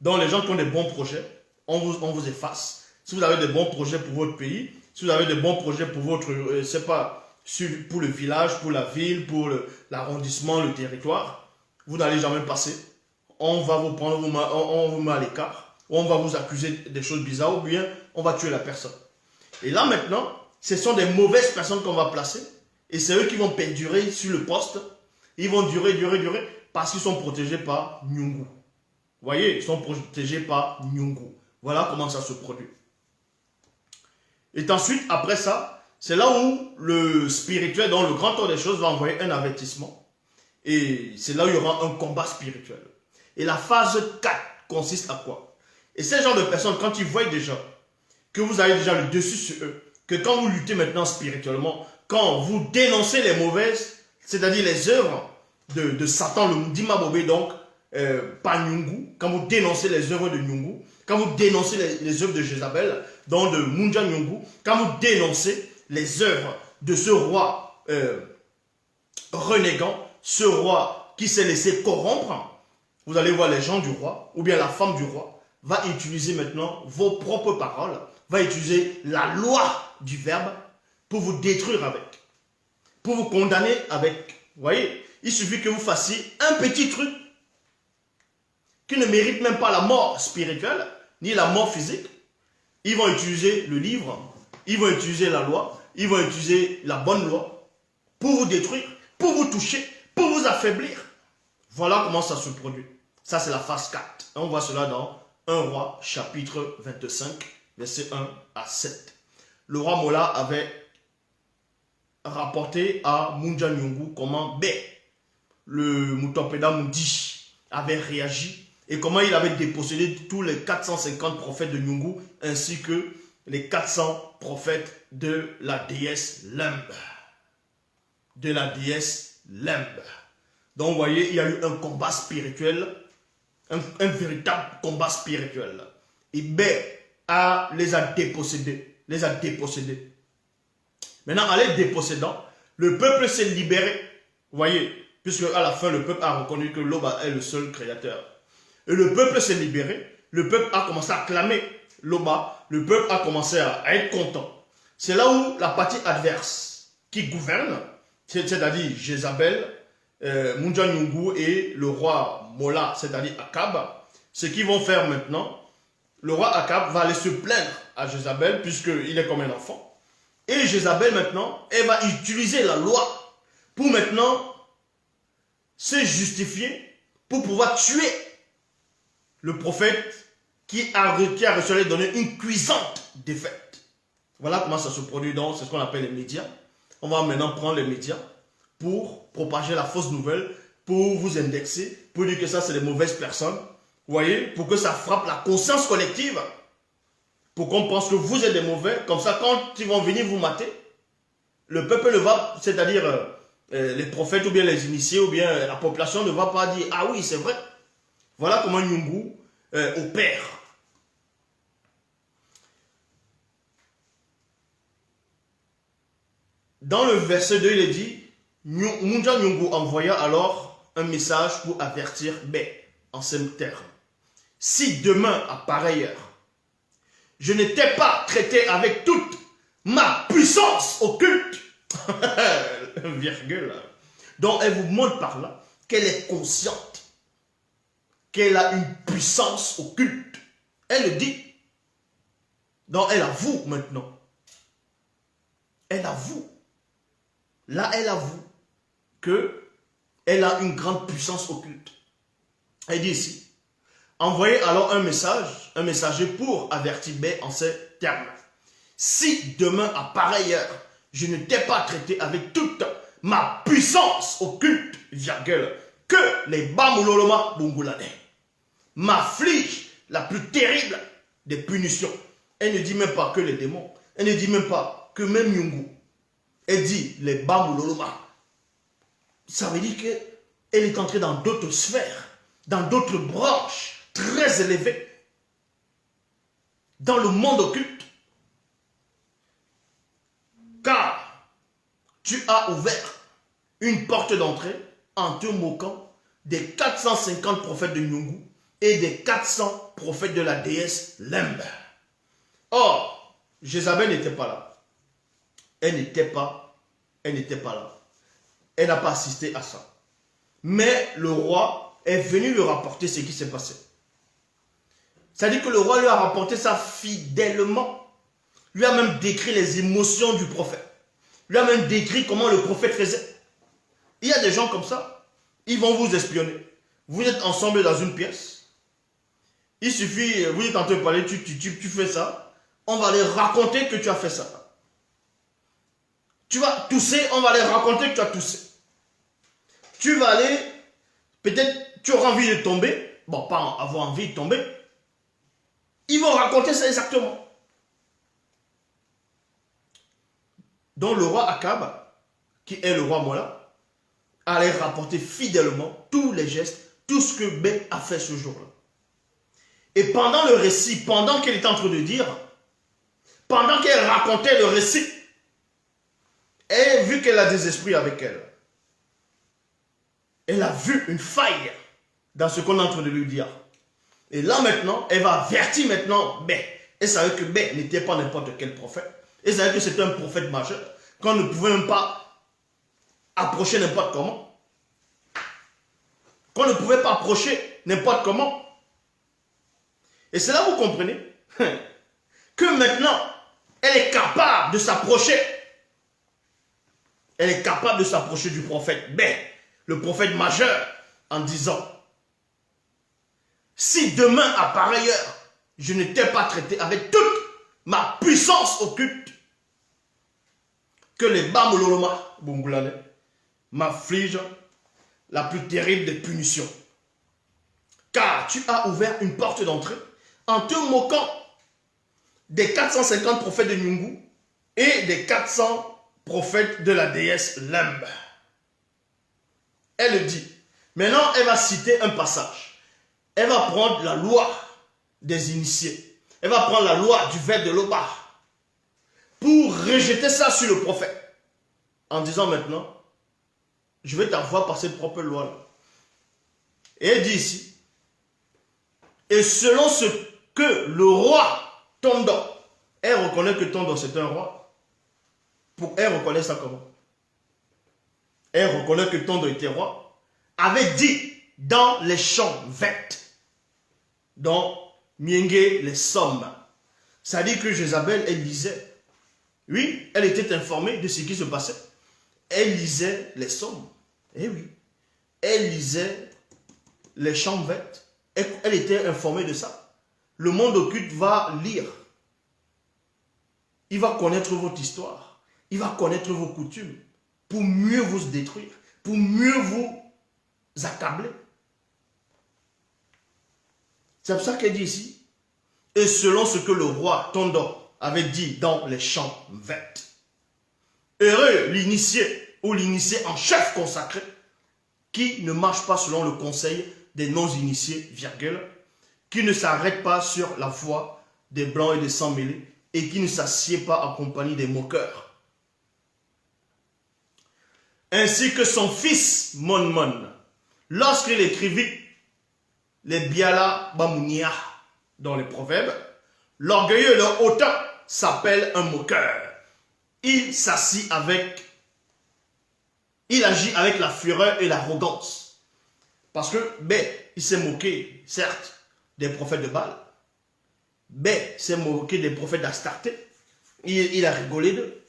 Donc les gens qui ont des bons projets, on vous efface. Si vous avez des bons projets pour votre pays, si vous avez des bons projets pour votre, c'est pas pour le village, pour la ville, pour l'arrondissement, le territoire, vous n'allez jamais passer. On va vous prendre, on vous met à l'écart, ou on va vous accuser des choses bizarres, ou bien on va tuer la personne. Et là maintenant, ce sont des mauvaises personnes qu'on va placer, et c'est eux qui vont perdurer sur le poste. Ils vont durer, parce qu'ils sont protégés par Nyungu. Vous voyez, ils sont protégés par Nyungu. Voilà comment ça se produit. Et ensuite, après ça, c'est là où le spirituel, dans le grand ordre des choses, va envoyer un avertissement. Et c'est là où il y aura un combat spirituel. Et la phase 4 consiste à quoi? Et ces genres de personnes, quand ils voient déjà que vous avez déjà le dessus sur eux, que quand vous luttez maintenant spirituellement, quand vous dénoncez les mauvaises, c'est-à-dire les œuvres de Satan, le Mdimabobé, donc, par Nyungu, quand vous dénoncez les œuvres de Nyungu, quand vous dénoncez les œuvres de Jézabel, donc de Munja Nyungu, quand vous dénoncez les œuvres de ce roi renégant, ce roi qui s'est laissé corrompre, vous allez voir les gens du roi, ou bien la femme du roi, va utiliser maintenant vos propres paroles, va utiliser la loi du verbe pour vous détruire avec, pour vous condamner avec. Vous voyez, il suffit que vous fassiez un petit truc qui ne mérite même pas la mort spirituelle, ni la mort physique. Ils vont utiliser le livre, ils vont utiliser la loi, ils vont utiliser la bonne loi pour vous détruire, pour vous toucher, pour vous affaiblir. Voilà comment ça se produit. Ça, c'est la phase 4. On voit cela dans 1 Roi, chapitre 25, versets 1 à 7. Le roi Mola avait rapporté à Munja Nyungu comment le Mutopeda Mundi avait réagi et comment il avait dépossédé tous les 450 prophètes de Nyungu ainsi que les 400 prophètes de la déesse Lembe. De la déesse Lembe. Donc vous voyez, il y a eu un combat spirituel, un véritable combat spirituel. Et les a dépossédés. Maintenant, en les dépossédant, le peuple s'est libéré. Vous voyez, puisque à la fin, le peuple a reconnu que Loba est le seul créateur. Et le peuple s'est libéré. Le peuple a commencé à clamer Loba. Le peuple a commencé à être content. C'est là où la partie adverse qui gouverne, c'est-à-dire Jézabel, Munja Nyungu et le roi Mola, c'est-à-dire Akab, ce qu'ils vont faire maintenant, le roi Akab va aller se plaindre à Jézabel puisqu'il est comme un enfant. Et Jézabel maintenant, elle va utiliser la loi pour maintenant se justifier pour pouvoir tuer le prophète qui a reçu à lui donner une cuisante défaite. Voilà comment ça se produit dans ce qu'on appelle les médias. On va maintenant prendre les médias pour propager la fausse nouvelle, pour vous indexer, pour dire que ça c'est des mauvaises personnes. Vous voyez, pour que ça frappe la conscience collective, pour qu'on pense que vous êtes des mauvais, comme ça quand ils vont venir vous mater, le peuple ne va, c'est-à-dire les prophètes ou bien les initiés ou bien la population ne va pas dire « Ah oui, c'est vrai ». Voilà comment Nyungu opère. Dans le verset 2, il est dit « Munja Nyungu envoya alors un message pour avertir Bé en ces termes. Si demain, à pareille heure, je n'étais pas traité avec toute ma puissance occulte, virgule, donc elle vous montre par là qu'elle est consciente, qu'elle a une puissance occulte. Elle le dit. Donc elle avoue maintenant. Elle avoue. Là, elle avoue qu'elle a une grande puissance occulte. Elle dit ici, envoyez alors un messager pour avertir Bé en ces termes. Si demain à pareille heure, je ne t'ai pas traité avec toute ma puissance occulte, virgule, que les Bamuloloma Bungulane m'affligent la plus terrible des punitions. Elle ne dit même pas que les démons, elle ne dit même pas que même Nyungu. Elle dit les Bamuloloma. Ça veut dire qu'elle est entrée dans d'autres sphères, dans d'autres branches très élevées, dans le monde occulte. Car tu as ouvert une porte d'entrée en te moquant des 450 prophètes de Nyungu et des 400 prophètes de la déesse Lembe. Or, Jézabel n'était pas là. Elle n'était pas là. Elle n'a pas assisté à ça. Mais le roi est venu lui rapporter ce qui s'est passé. C'est-à-dire que le roi lui a rapporté ça fidèlement. Lui a même décrit les émotions du prophète. Lui a même décrit comment le prophète faisait. Il y a des gens comme ça. Ils vont vous espionner. Vous êtes ensemble dans une pièce. Il suffit, vous êtes en train de parler, tu fais ça. On va leur raconter que tu as fait ça. Tu vas tousser, on va leur raconter que tu as toussé. Tu vas aller, peut-être tu auras envie de tomber. Bon, pas avoir envie de tomber. Ils vont raconter ça exactement. Donc le roi Akab, qui est le roi Mola, allait rapporter fidèlement tous les gestes, tout ce que Bé a fait ce jour-là. Et pendant le récit, pendant qu'elle était en train de dire, pendant qu'elle racontait le récit, et vu qu'elle a des esprits avec elle, elle a vu une faille dans ce qu'on est en train de lui dire. Et là maintenant, elle va avertir maintenant Bé. Elle savait que Bé n'était pas n'importe quel prophète. Elle savait que c'était un prophète majeur, qu'on ne pouvait même pas approcher n'importe comment. Qu'on ne pouvait pas approcher n'importe comment. Et c'est là que vous comprenez que maintenant, elle est capable de s'approcher. Elle est capable de s'approcher du prophète Bé, le prophète majeur, en disant, si demain à pareille heure, je ne t'ai pas traité avec toute ma puissance occulte, que les Bamuloloma Bungulane m'affligent la plus terrible des punitions. Car tu as ouvert une porte d'entrée en te moquant des 450 prophètes de Nyungu et des 400 prophète de la déesse Lembe. Elle dit, maintenant elle va citer un passage. Elle va prendre la loi des initiés. Elle va prendre la loi du ver de l'Oba pour rejeter ça sur le prophète. En disant maintenant, je vais t'avoir par cette propre loi-là. Et elle dit ici, et selon ce que le roi Tondo, elle reconnaît que Tondo c'est un roi, Elle reconnaît ça comment? Elle reconnaît que Tondo était roi, avait dit dans les champs verts, dans Mienge les sommes. Ça dit que Jézabel, elle lisait. Oui, elle était informée de ce qui se passait. Elle lisait les sommes. Eh oui. Elle lisait les champs verts. Elle était informée de ça. Le monde occulte va lire. Il va connaître votre histoire. Il va connaître vos coutumes. Pour mieux vous détruire. Pour mieux vous accabler. C'est pour ça qu'elle dit ici. Et selon ce que le roi Tondo avait dit dans les champs verts. Heureux l'initié ou l'initié en chef consacré qui ne marche pas selon le conseil des non-initiés, virgule, qui ne s'arrête pas sur la voie des blancs et des sans-mêlés et qui ne s'assied pas en compagnie des moqueurs. Ainsi que son fils Monmon, lorsqu'il écrivit les Biala Bamounia dans les proverbes, l'orgueilleux et le hautain s'appelle un moqueur. Il agit avec la fureur et l'arrogance. Parce que il s'est moqué, certes, des prophètes de Baal. S'est moqué des prophètes d'Astarté. Il a rigolé d'eux.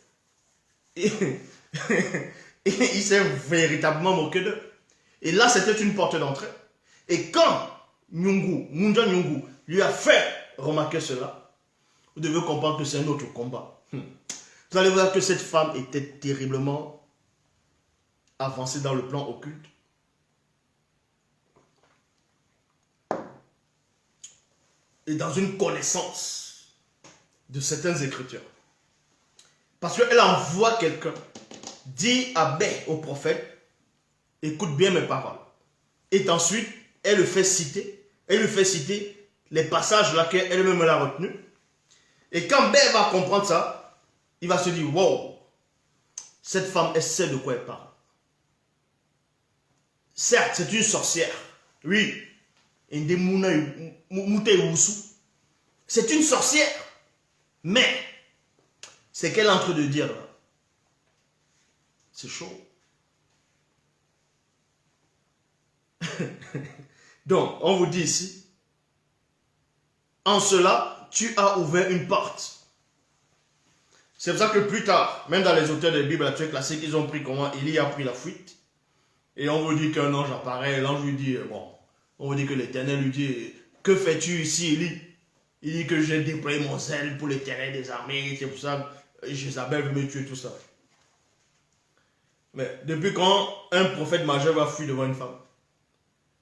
Il s'est véritablement moqué d'eux. Et là, c'était une porte d'entrée. Et quand Munja Nyungu lui a fait remarquer cela, vous devez comprendre que c'est un autre combat. Vous allez voir que cette femme était terriblement avancée dans le plan occulte. Et dans une connaissance de certaines écritures. Parce qu'elle envoie quelqu'un, dit à au prophète, écoute bien mes paroles. Et ensuite, elle le fait citer. Elle lui fait citer les passages là qu'elle-même l'a retenu. Et quand Bé va comprendre ça, il va se dire, wow, cette femme, elle sait de quoi elle parle. Certes, c'est une sorcière. Oui. C'est une sorcière. Mais, c'est qu'elle est en train de dire là. C'est chaud. Donc, on vous dit ici, en cela, tu as ouvert une porte. C'est pour ça que plus tard, même dans les auteurs de la Bible actuelle classique, ils ont pris comment Élie a pris la fuite. Et on vous dit qu'un ange apparaît, l'ange lui dit, bon, on vous dit que l'Éternel lui dit, que fais-tu ici, Élie? Il dit que j'ai déployé mon zèle pour l'Éternel des armées, c'est pour ça que Jézabel veut me tuer, tout ça. Mais depuis quand un prophète majeur va fuir devant une femme?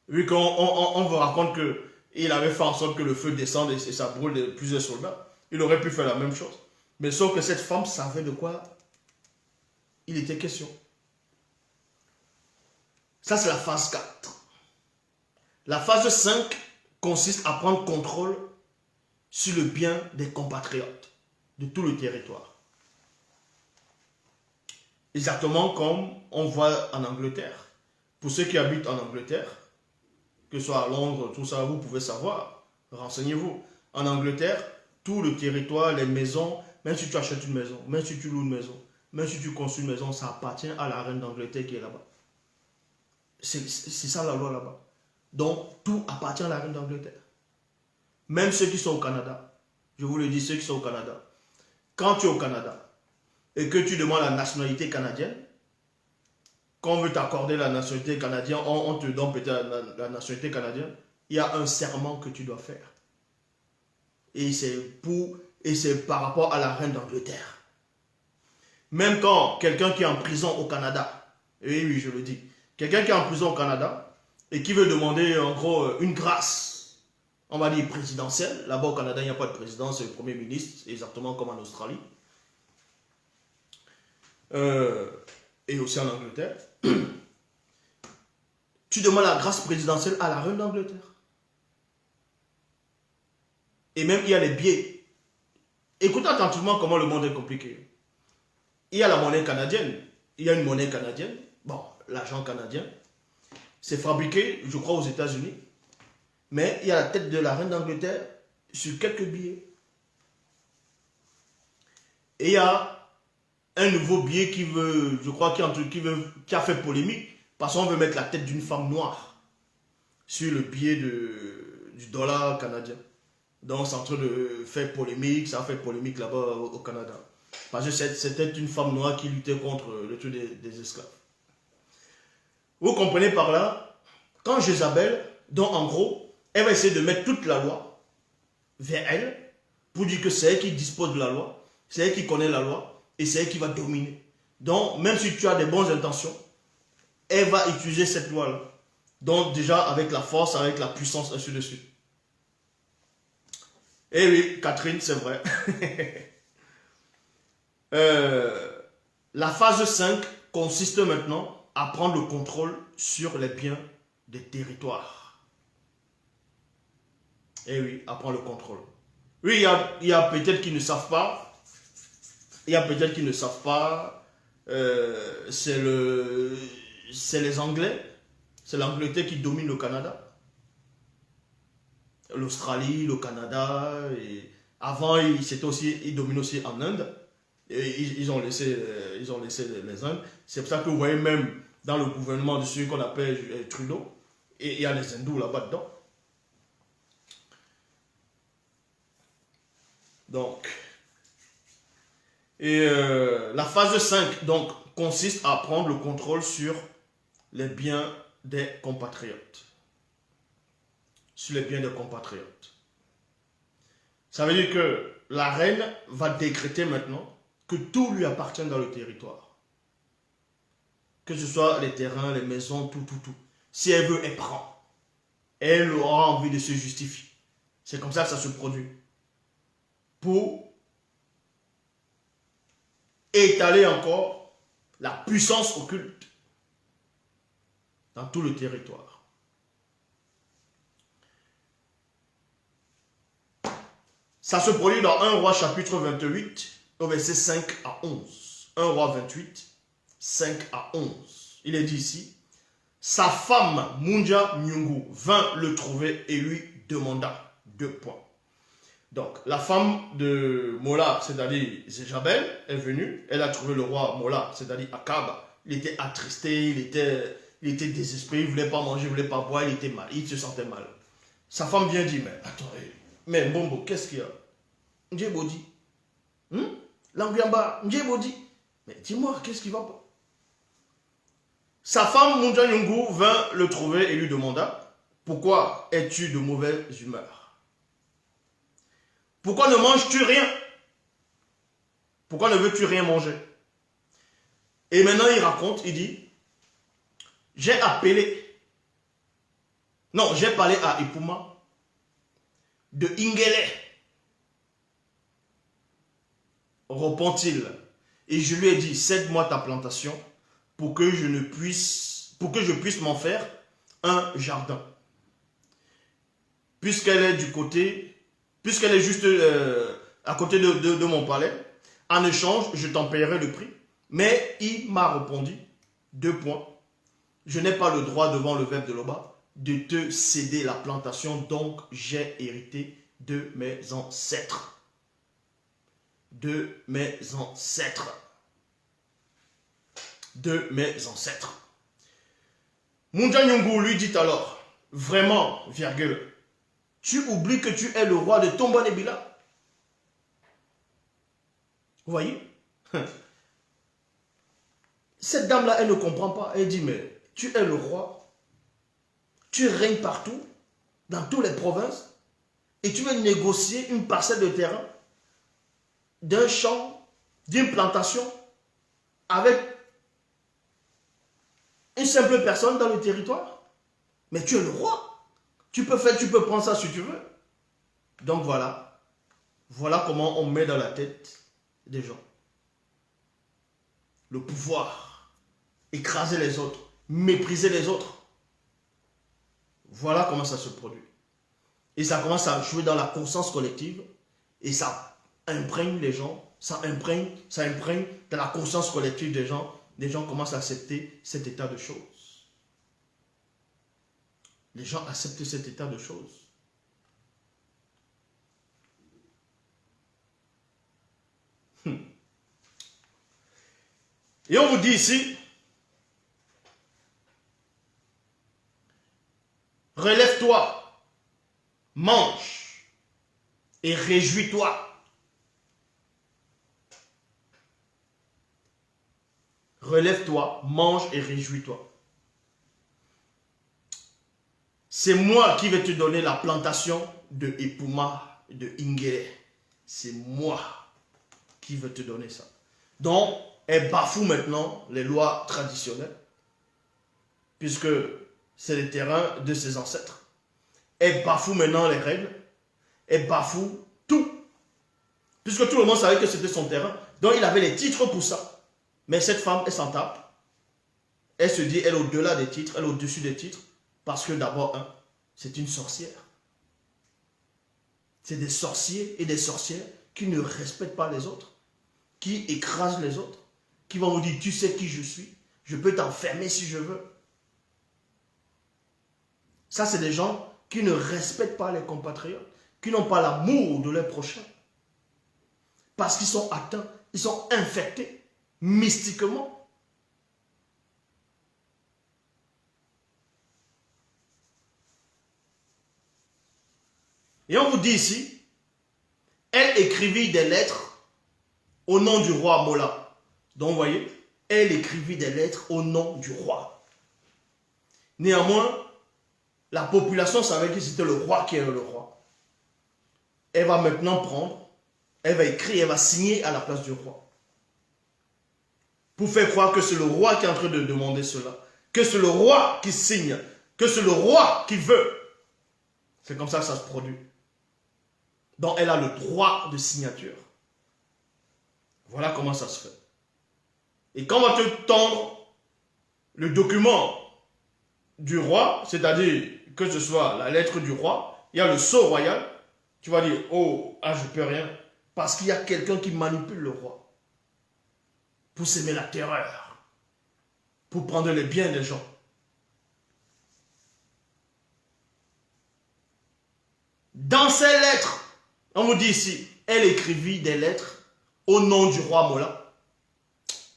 Vu qu'on vous raconte qu'il avait fait en sorte que le feu descende et ça brûle de plusieurs soldats, il aurait pu faire la même chose. Mais sauf que cette femme savait de quoi il était question. Ça, c'est la phase 4. La phase 5 consiste à prendre contrôle sur le bien des compatriotes de tout le territoire. Exactement comme on voit en Angleterre. Pour ceux qui habitent en Angleterre, que ce soit à Londres, tout ça, vous pouvez savoir. Renseignez-vous. En Angleterre, tout le territoire, les maisons, même si tu achètes une maison, même si tu loues une maison, même si tu construis une maison, ça appartient à la reine d'Angleterre qui est là-bas. C'est ça la loi là-bas. Donc, tout appartient à la reine d'Angleterre. Même ceux qui sont au Canada. Je vous le dis, ceux qui sont au Canada. Quand tu es au Canada et que tu demandes la nationalité canadienne, quand on veut t'accorder la nationalité canadienne, on te donne peut-être la nationalité canadienne, il y a un serment que tu dois faire. Et c'est par rapport à la reine d'Angleterre. Même quand quelqu'un qui est en prison au Canada, et oui, je le dis, quelqu'un qui est en prison au Canada et qui veut demander en gros une grâce, on va dire présidentielle, là-bas au Canada il n'y a pas de président, c'est le premier ministre, exactement comme en Australie. Et aussi en Angleterre. Tu demandes la grâce présidentielle à la reine d'Angleterre. Et même il y a les billets. Écoutez attentivement comment le monde est compliqué. Il y a la monnaie canadienne. Il y a une monnaie canadienne. Bon, l'argent canadien. C'est fabriqué, je crois, aux États-Unis. Mais il y a la tête de la reine d'Angleterre sur quelques billets. Et il y a un nouveau billet qui veut, je crois, qui a fait polémique, parce qu'on veut mettre la tête d'une femme noire sur le billet du dollar canadien. Donc c'est en train de faire polémique, ça a fait polémique là-bas au Canada. Parce que c'était une femme noire qui luttait contre le truc des esclaves. Vous comprenez par là, quand Jézabel, donc en gros, elle va essayer de mettre toute la loi vers elle, pour dire que c'est elle qui dispose de la loi, c'est elle qui connaît la loi, et c'est elle qui va dominer. Donc, même si tu as des bonnes intentions, elle va utiliser cette loi-là. Donc, déjà, avec la force, avec la puissance, ainsi de suite. Eh oui, Catherine, c'est vrai. La phase 5 consiste maintenant à prendre le contrôle sur les biens des territoires. Eh oui, à prendre le contrôle. Oui, il y a peut-être qui ne savent pas. Il y a peut-être qui ne savent pas. C'est les Anglais. C'est l'Angleterre qui domine le Canada. L'Australie, le Canada. Et avant, ils dominaient aussi en Inde. Et ils ont laissé les Indes. C'est pour ça que vous voyez même dans le gouvernement de celui qu'on appelle Trudeau, et il y a les hindous là-bas dedans. Donc, la phase 5 donc, consiste à prendre le contrôle sur les biens des compatriotes. Sur les biens des compatriotes. Ça veut dire que la reine va décréter maintenant que tout lui appartient dans le territoire. Que ce soit les terrains, les maisons, tout. Si elle veut, elle prend. Elle aura envie de se justifier. C'est comme ça que ça se produit. Pour étaler encore la puissance occulte dans tout le territoire. Ça se produit dans 1 Roi chapitre 28, au verset 5 à 11. 1 Roi 28, 5 à 11. Il est dit ici, sa femme Munja Nyungu vint le trouver et lui demanda 2 points. Donc, la femme de Mola, c'est-à-dire Jézabel, est venue. Elle a trouvé le roi Mola, c'est-à-dire Akab. Il était attristé, il était désespéré, il ne voulait pas manger, il ne voulait pas boire, il était mal, il se sentait mal. Sa femme vient dire, mais attends, mais Mbombo, qu'est-ce qu'il y a? Ndjebodi. Languiamba, Ndjebodi. Mais dis-moi, qu'est-ce qui va pas? Sa femme, Munja Nyungu, vint le trouver et lui demanda, pourquoi es-tu de mauvaise humeur? Pourquoi ne manges-tu rien? Pourquoi ne veux-tu rien manger? Et maintenant il raconte, il dit, j'ai parlé à Ipuma de Ingele. Répond-il. Et je lui ai dit, cède-moi ta plantation pour que je puisse m'en faire un jardin. Puisqu'elle est juste à côté de mon palais, en échange, je t'en paierai le prix. Mais il m'a répondu, 2 points. Je n'ai pas le droit devant le veuve de Loba de te céder la plantation, donc j'ai hérité de mes ancêtres. De mes ancêtres. Munja Nyungu lui dit alors, vraiment, virgule, tu oublies que tu es le roi de Tombanebila? Vous voyez? Cette dame-là, elle ne comprend pas. Elle dit, mais tu es le roi. Tu règnes partout, dans toutes les provinces. Et tu veux négocier une parcelle de terrain, d'un champ, d'une plantation, avec une simple personne dans le territoire? Mais tu es le roi. Tu peux prendre ça si tu veux. Donc voilà. Voilà comment on met dans la tête des gens le pouvoir, écraser les autres, mépriser les autres. Voilà comment ça se produit. Et ça commence à jouer dans la conscience collective et ça imprègne les gens, ça imprègne dans la conscience collective des gens. Les gens commencent à accepter cet état de choses. Les gens acceptent cet état de choses. Et on vous dit ici, relève-toi, mange et réjouis-toi. Relève-toi, mange et réjouis-toi. C'est moi qui vais te donner la plantation de Epuma, de Ingele. C'est moi qui vais te donner ça. Donc, elle bafoue maintenant les lois traditionnelles, puisque c'est le terrain de ses ancêtres. Elle bafoue maintenant les règles. Elle bafoue tout. Puisque tout le monde savait que c'était son terrain. Donc, il avait les titres pour ça. Mais cette femme, elle s'en tape. Elle se dit, elle est au-delà des titres, elle est au-dessus des titres. Parce que d'abord, c'est une sorcière. C'est des sorciers et des sorcières qui ne respectent pas les autres. Qui écrasent les autres. Qui vont vous dire, tu sais qui je suis. Je peux t'enfermer si je veux. Ça, c'est des gens qui ne respectent pas les compatriotes. Qui n'ont pas l'amour de leurs prochains. Parce qu'ils sont atteints. Ils sont infectés. Mystiquement. Et on vous dit ici, elle écrivit des lettres au nom du roi Mola. Donc vous voyez, elle écrivit des lettres au nom du roi. Néanmoins, la population savait que c'était le roi qui est le roi. Elle va maintenant prendre, elle va écrire, elle va signer à la place du roi. Pour faire croire que c'est le roi qui est en train de demander cela. Que c'est le roi qui signe. Que c'est le roi qui veut. C'est comme ça que ça se produit. Donc elle a le droit de signature. Voilà comment ça se fait. Et quand on va te tendre le document du roi, c'est-à-dire que ce soit la lettre du roi, il y a le sceau royal, tu vas dire, oh, ah, je peux rien. Parce qu'il y a quelqu'un qui manipule le roi. Pour s'aimer la terreur. Pour prendre les biens des gens. Dans ces lettres, on vous dit ici, elle écrivit des lettres au nom du roi Mola.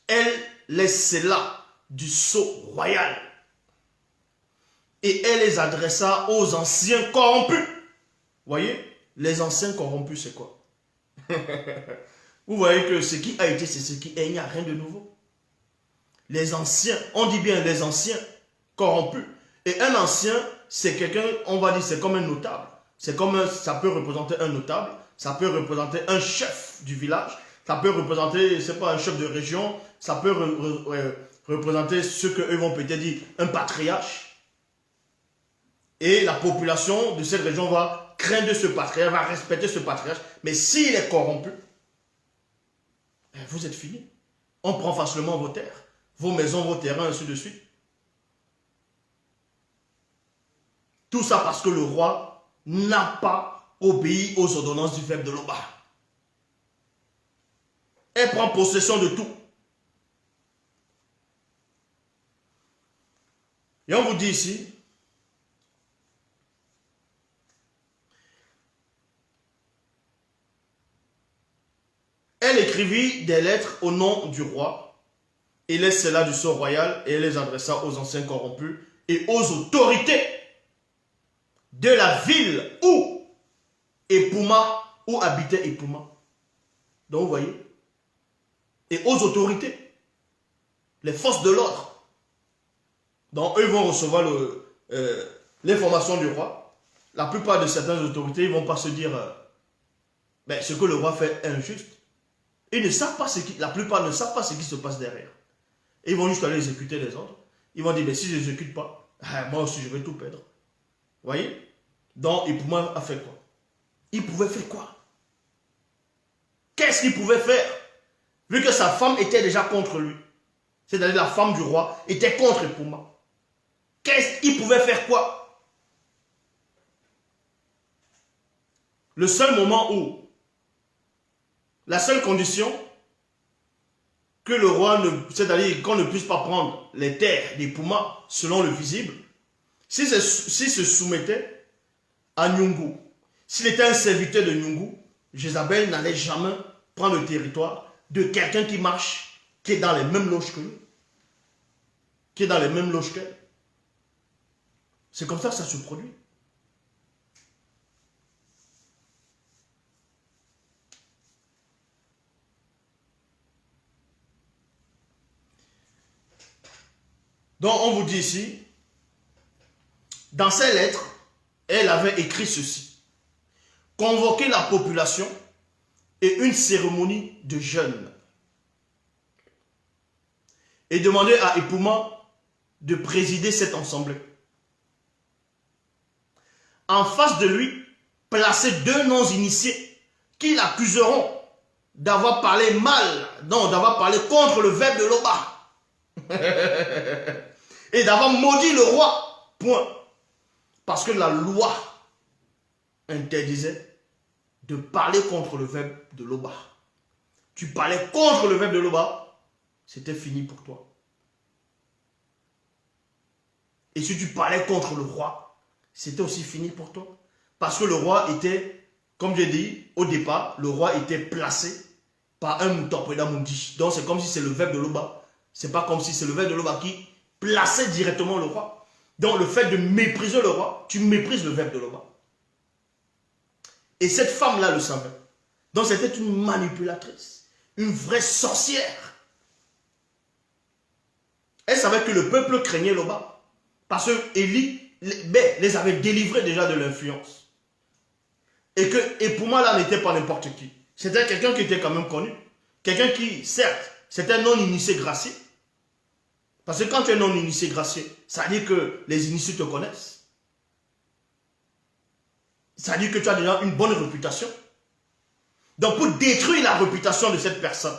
Elle les scella du sceau royal. Et elle les adressa aux anciens corrompus. Vous voyez, les anciens corrompus, c'est quoi? Vous voyez que ce qui a été, c'est ce qui est, il n'y a rien de nouveau. Les anciens, on dit bien les anciens corrompus. Et un ancien, c'est quelqu'un, on va dire, c'est comme un notable. C'est comme, ça peut représenter un notable, ça peut représenter un chef du village, ça peut représenter, c'est pas un chef de région, ça peut représenter ce qu'eux vont peut-être dire un patriarche. Et la population de cette région va craindre ce patriarche, va respecter ce patriarche. Mais s'il est corrompu, vous êtes fini. On prend facilement vos terres, vos maisons, vos terrains, ainsi de suite. Tout ça parce que le roi n'a pas obéi aux ordonnances du faible de Loba. Elle prend possession de tout. Et on vous dit ici, elle écrivit des lettres au nom du roi et les scella du sceau royal et les adressa aux anciens corrompus et aux autorités de la ville où Epuma, où habitait Epuma. Donc vous voyez, et aux autorités, les forces de l'ordre. Donc eux vont recevoir l'information du roi. La plupart de certaines autorités, ils ne vont pas se dire mais ce que le roi fait est injuste. Ils ne savent pas la plupart ne savent pas ce qui se passe derrière. Et ils vont juste aller exécuter les ordres. Ils vont dire, mais si je n'exécute pas, moi aussi je vais tout perdre. Vous voyez? Donc, Epuma a fait quoi? Il pouvait faire quoi? Qu'est-ce qu'il pouvait faire? Vu que sa femme était déjà contre lui. C'est-à-dire la femme du roi était contre Epuma. Qu'est-ce qu'il pouvait faire quoi? Le seul moment où la seule condition que le roi, c'est-à-dire qu'on ne puisse pas prendre les terres d'Epuma selon le visible, s'il se soumettait à Nyungu, s'il était un serviteur de Nyungu, Jézabel n'allait jamais prendre le territoire de quelqu'un qui marche qui est dans les mêmes loges que nous, qui est dans les mêmes loges qu'elle. C'est comme ça que ça se produit. Donc on vous dit ici, dans ses lettres, elle avait écrit ceci. Convoquer la population et une cérémonie de jeûne. Et demander à Ipuma de présider cette assemblée. En face de lui, placer 2 non-initiés qui l'accuseront d'avoir parlé mal, non, d'avoir parlé contre le verbe de Loba. Et d'avoir maudit le roi. Point. Parce que la loi interdisait de parler contre le verbe de Loba. Tu parlais contre le verbe de Loba, c'était fini pour toi. Et si tu parlais contre le roi, c'était aussi fini pour toi. Parce que le roi était, comme j'ai dit au départ, le roi était placé par un Mundi. Donc c'est comme si c'est le verbe de Loba. C'est pas comme si c'est le verbe de Loba qui plaçait directement le roi. Donc le fait de mépriser le roi, tu méprises le verbe de Loba. Et cette femme-là le savait. Donc c'était une manipulatrice, une vraie sorcière. Elle savait que le peuple craignait Loba. Parce que Élie les avait délivrés déjà de l'influence. Et pour moi là n'était pas n'importe qui. C'était quelqu'un qui était quand même connu. Quelqu'un qui, certes, c'était un non-initié gracié. Parce que quand tu es non-initié gracié, ça veut dire que les initiés te connaissent. Ça veut dire que tu as déjà une bonne réputation. Donc pour détruire la réputation de cette personne,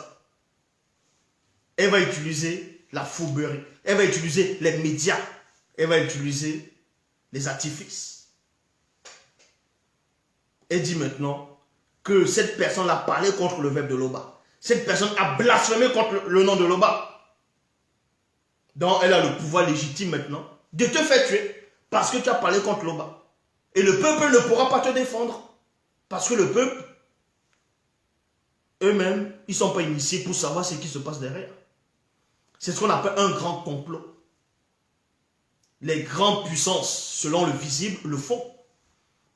elle va utiliser la fourberie. Elle va utiliser les médias. Elle va utiliser les artifices. Elle dit maintenant que cette personne a parlé contre le verbe de Loba. Cette personne a blasphémé contre le nom de Loba. Donc elle a le pouvoir légitime maintenant de te faire tuer parce que tu as parlé contre Loba. Et le peuple ne pourra pas te défendre. Parce que le peuple, eux-mêmes, ils ne sont pas initiés pour savoir ce qui se passe derrière. C'est ce qu'on appelle un grand complot. Les grandes puissances, selon le visible, le font.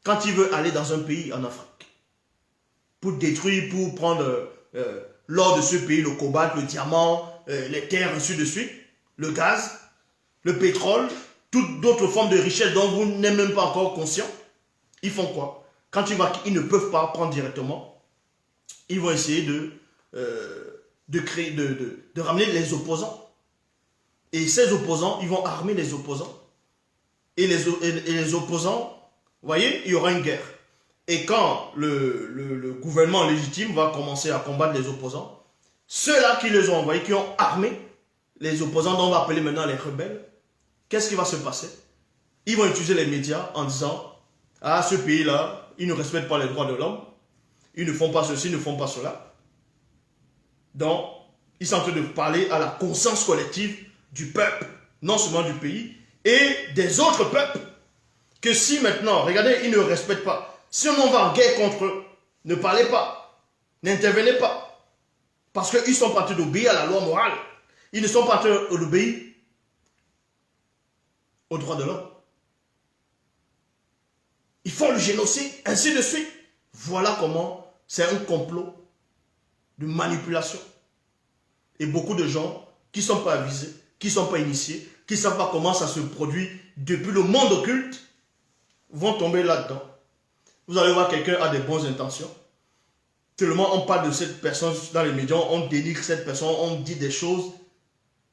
Quand ils veulent aller dans un pays en Afrique, pour détruire, pour prendre l'or de ce pays, le cobalt, le diamant, les terres, ainsi de suite, le gaz, le pétrole, toutes d'autres formes de richesse dont vous n'êtes même pas encore conscient, ils font quoi? Quand ils voient qu'ils ne peuvent pas prendre directement, ils vont essayer de ramener les opposants. Et ces opposants, ils vont armer les opposants. Et les opposants, vous voyez, il y aura une guerre. Et quand le gouvernement légitime va commencer à combattre les opposants, ceux-là qui les ont envoyés, qui ont armé les opposants, dont on va appeler maintenant les rebelles, qu'est-ce qui va se passer? Ils vont utiliser les médias en disant, ah, ce pays-là, ils ne respectent pas les droits de l'homme, ils ne font pas ceci, ils ne font pas cela. Donc, ils sont en train de parler à la conscience collective du peuple, non seulement du pays, et des autres peuples, que si maintenant, regardez, ils ne respectent pas, si on va en guerre contre eux, ne parlez pas, n'intervenez pas, parce qu'ils sont pas en train d'obéir à la loi morale, ils ne sont pas en train d'obéir aux droits de l'homme. Ils font le génocide, ainsi de suite. Voilà comment c'est un complot de manipulation. Et beaucoup de gens qui ne sont pas avisés, qui ne sont pas initiés, qui ne savent pas comment ça se produit depuis le monde occulte, vont tomber là-dedans. Vous allez voir quelqu'un a des bonnes intentions. Tellement on parle de cette personne dans les médias, on dénigre cette personne, on dit des choses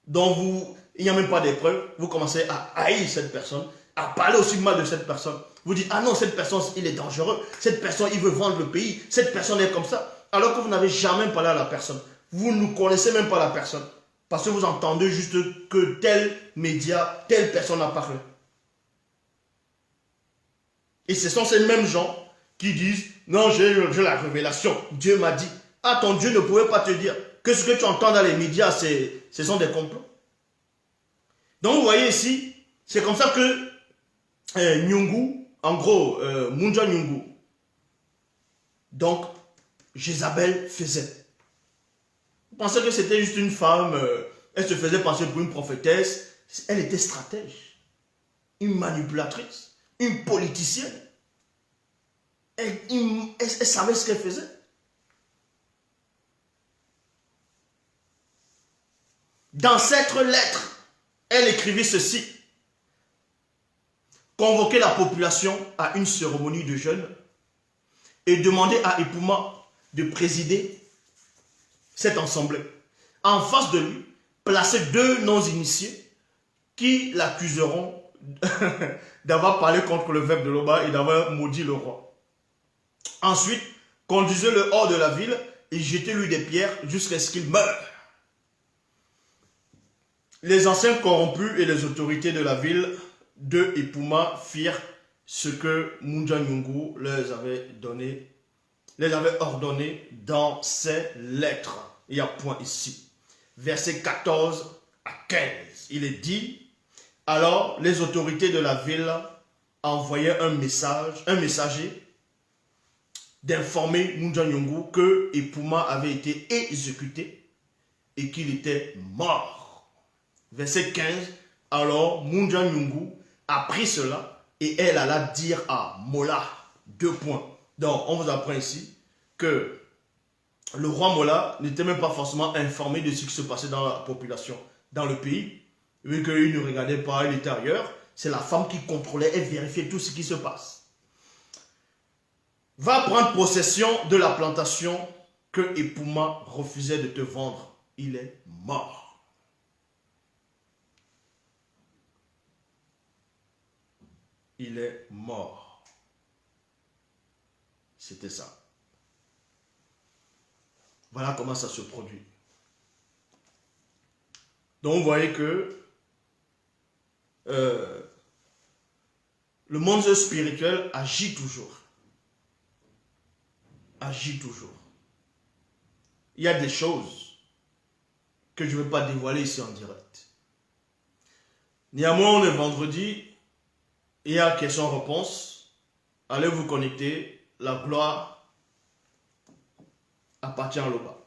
dont il n'y a même pas de preuves. Vous commencez à haïr cette personne, à parler aussi mal de cette personne. Vous dites, ah non, cette personne, il est dangereux. Cette personne, il veut vendre le pays. Cette personne est comme ça. Alors que vous n'avez jamais parlé à la personne. Vous ne connaissez même pas la personne. Parce que vous entendez juste que tel média, telle personne a parlé. Et ce sont ces mêmes gens qui disent, non, j'ai la révélation. Dieu m'a dit. Ah, ton Dieu ne pouvait pas te dire que ce que tu entends dans les médias, ce sont des complots. Donc, vous voyez ici, c'est comme ça que Nyungu, en gros, Munja Nyungu, donc, Jézabel faisait. pensait que c'était juste une femme, elle se faisait passer pour une prophétesse. Elle était stratège, une manipulatrice, une politicienne. Elle savait ce qu'elle faisait. Dans cette lettre, elle écrivait ceci. Convoquer la population à une cérémonie de jeûne et demander à Ipuma de présider cette assemblée. En face de lui, placer 2 non-initiés qui l'accuseront d'avoir parlé contre le veuve de Loba et d'avoir maudit le roi. Ensuite, conduisez-le hors de la ville et jetez-lui des pierres jusqu'à ce qu'il meure. Les anciens corrompus et les autorités de la ville de Ipuma firent ce que Munja Nyungu leur avait ordonné dans ses lettres. Il y a point ici. Versets 14 à 15. Il est dit, alors les autorités de la ville envoyaient un messager d'informer Munja Nyungu que Ipuma avait été exécuté et qu'il était mort. Verset 15, alors Munja Nyungu apprit cela et elle alla dire à Mola, 2 points. Donc on vous apprend ici que le roi Mola n'était même pas forcément informé de ce qui se passait dans la population, dans le pays, vu qu'il ne regardait pas, il était ailleurs. C'est la femme qui contrôlait et vérifiait tout ce qui se passe. Va prendre possession de la plantation que Ipuma refusait de te vendre. Il est mort. Il est mort. C'était ça. Voilà comment ça se produit. Donc vous voyez que le monde spirituel agit toujours. Agit toujours. Il y a des choses que je ne vais pas dévoiler ici en direct. Néanmoins, on est vendredi. Il y a question-réponse. Allez vous connecter. La gloire appartient à Loba.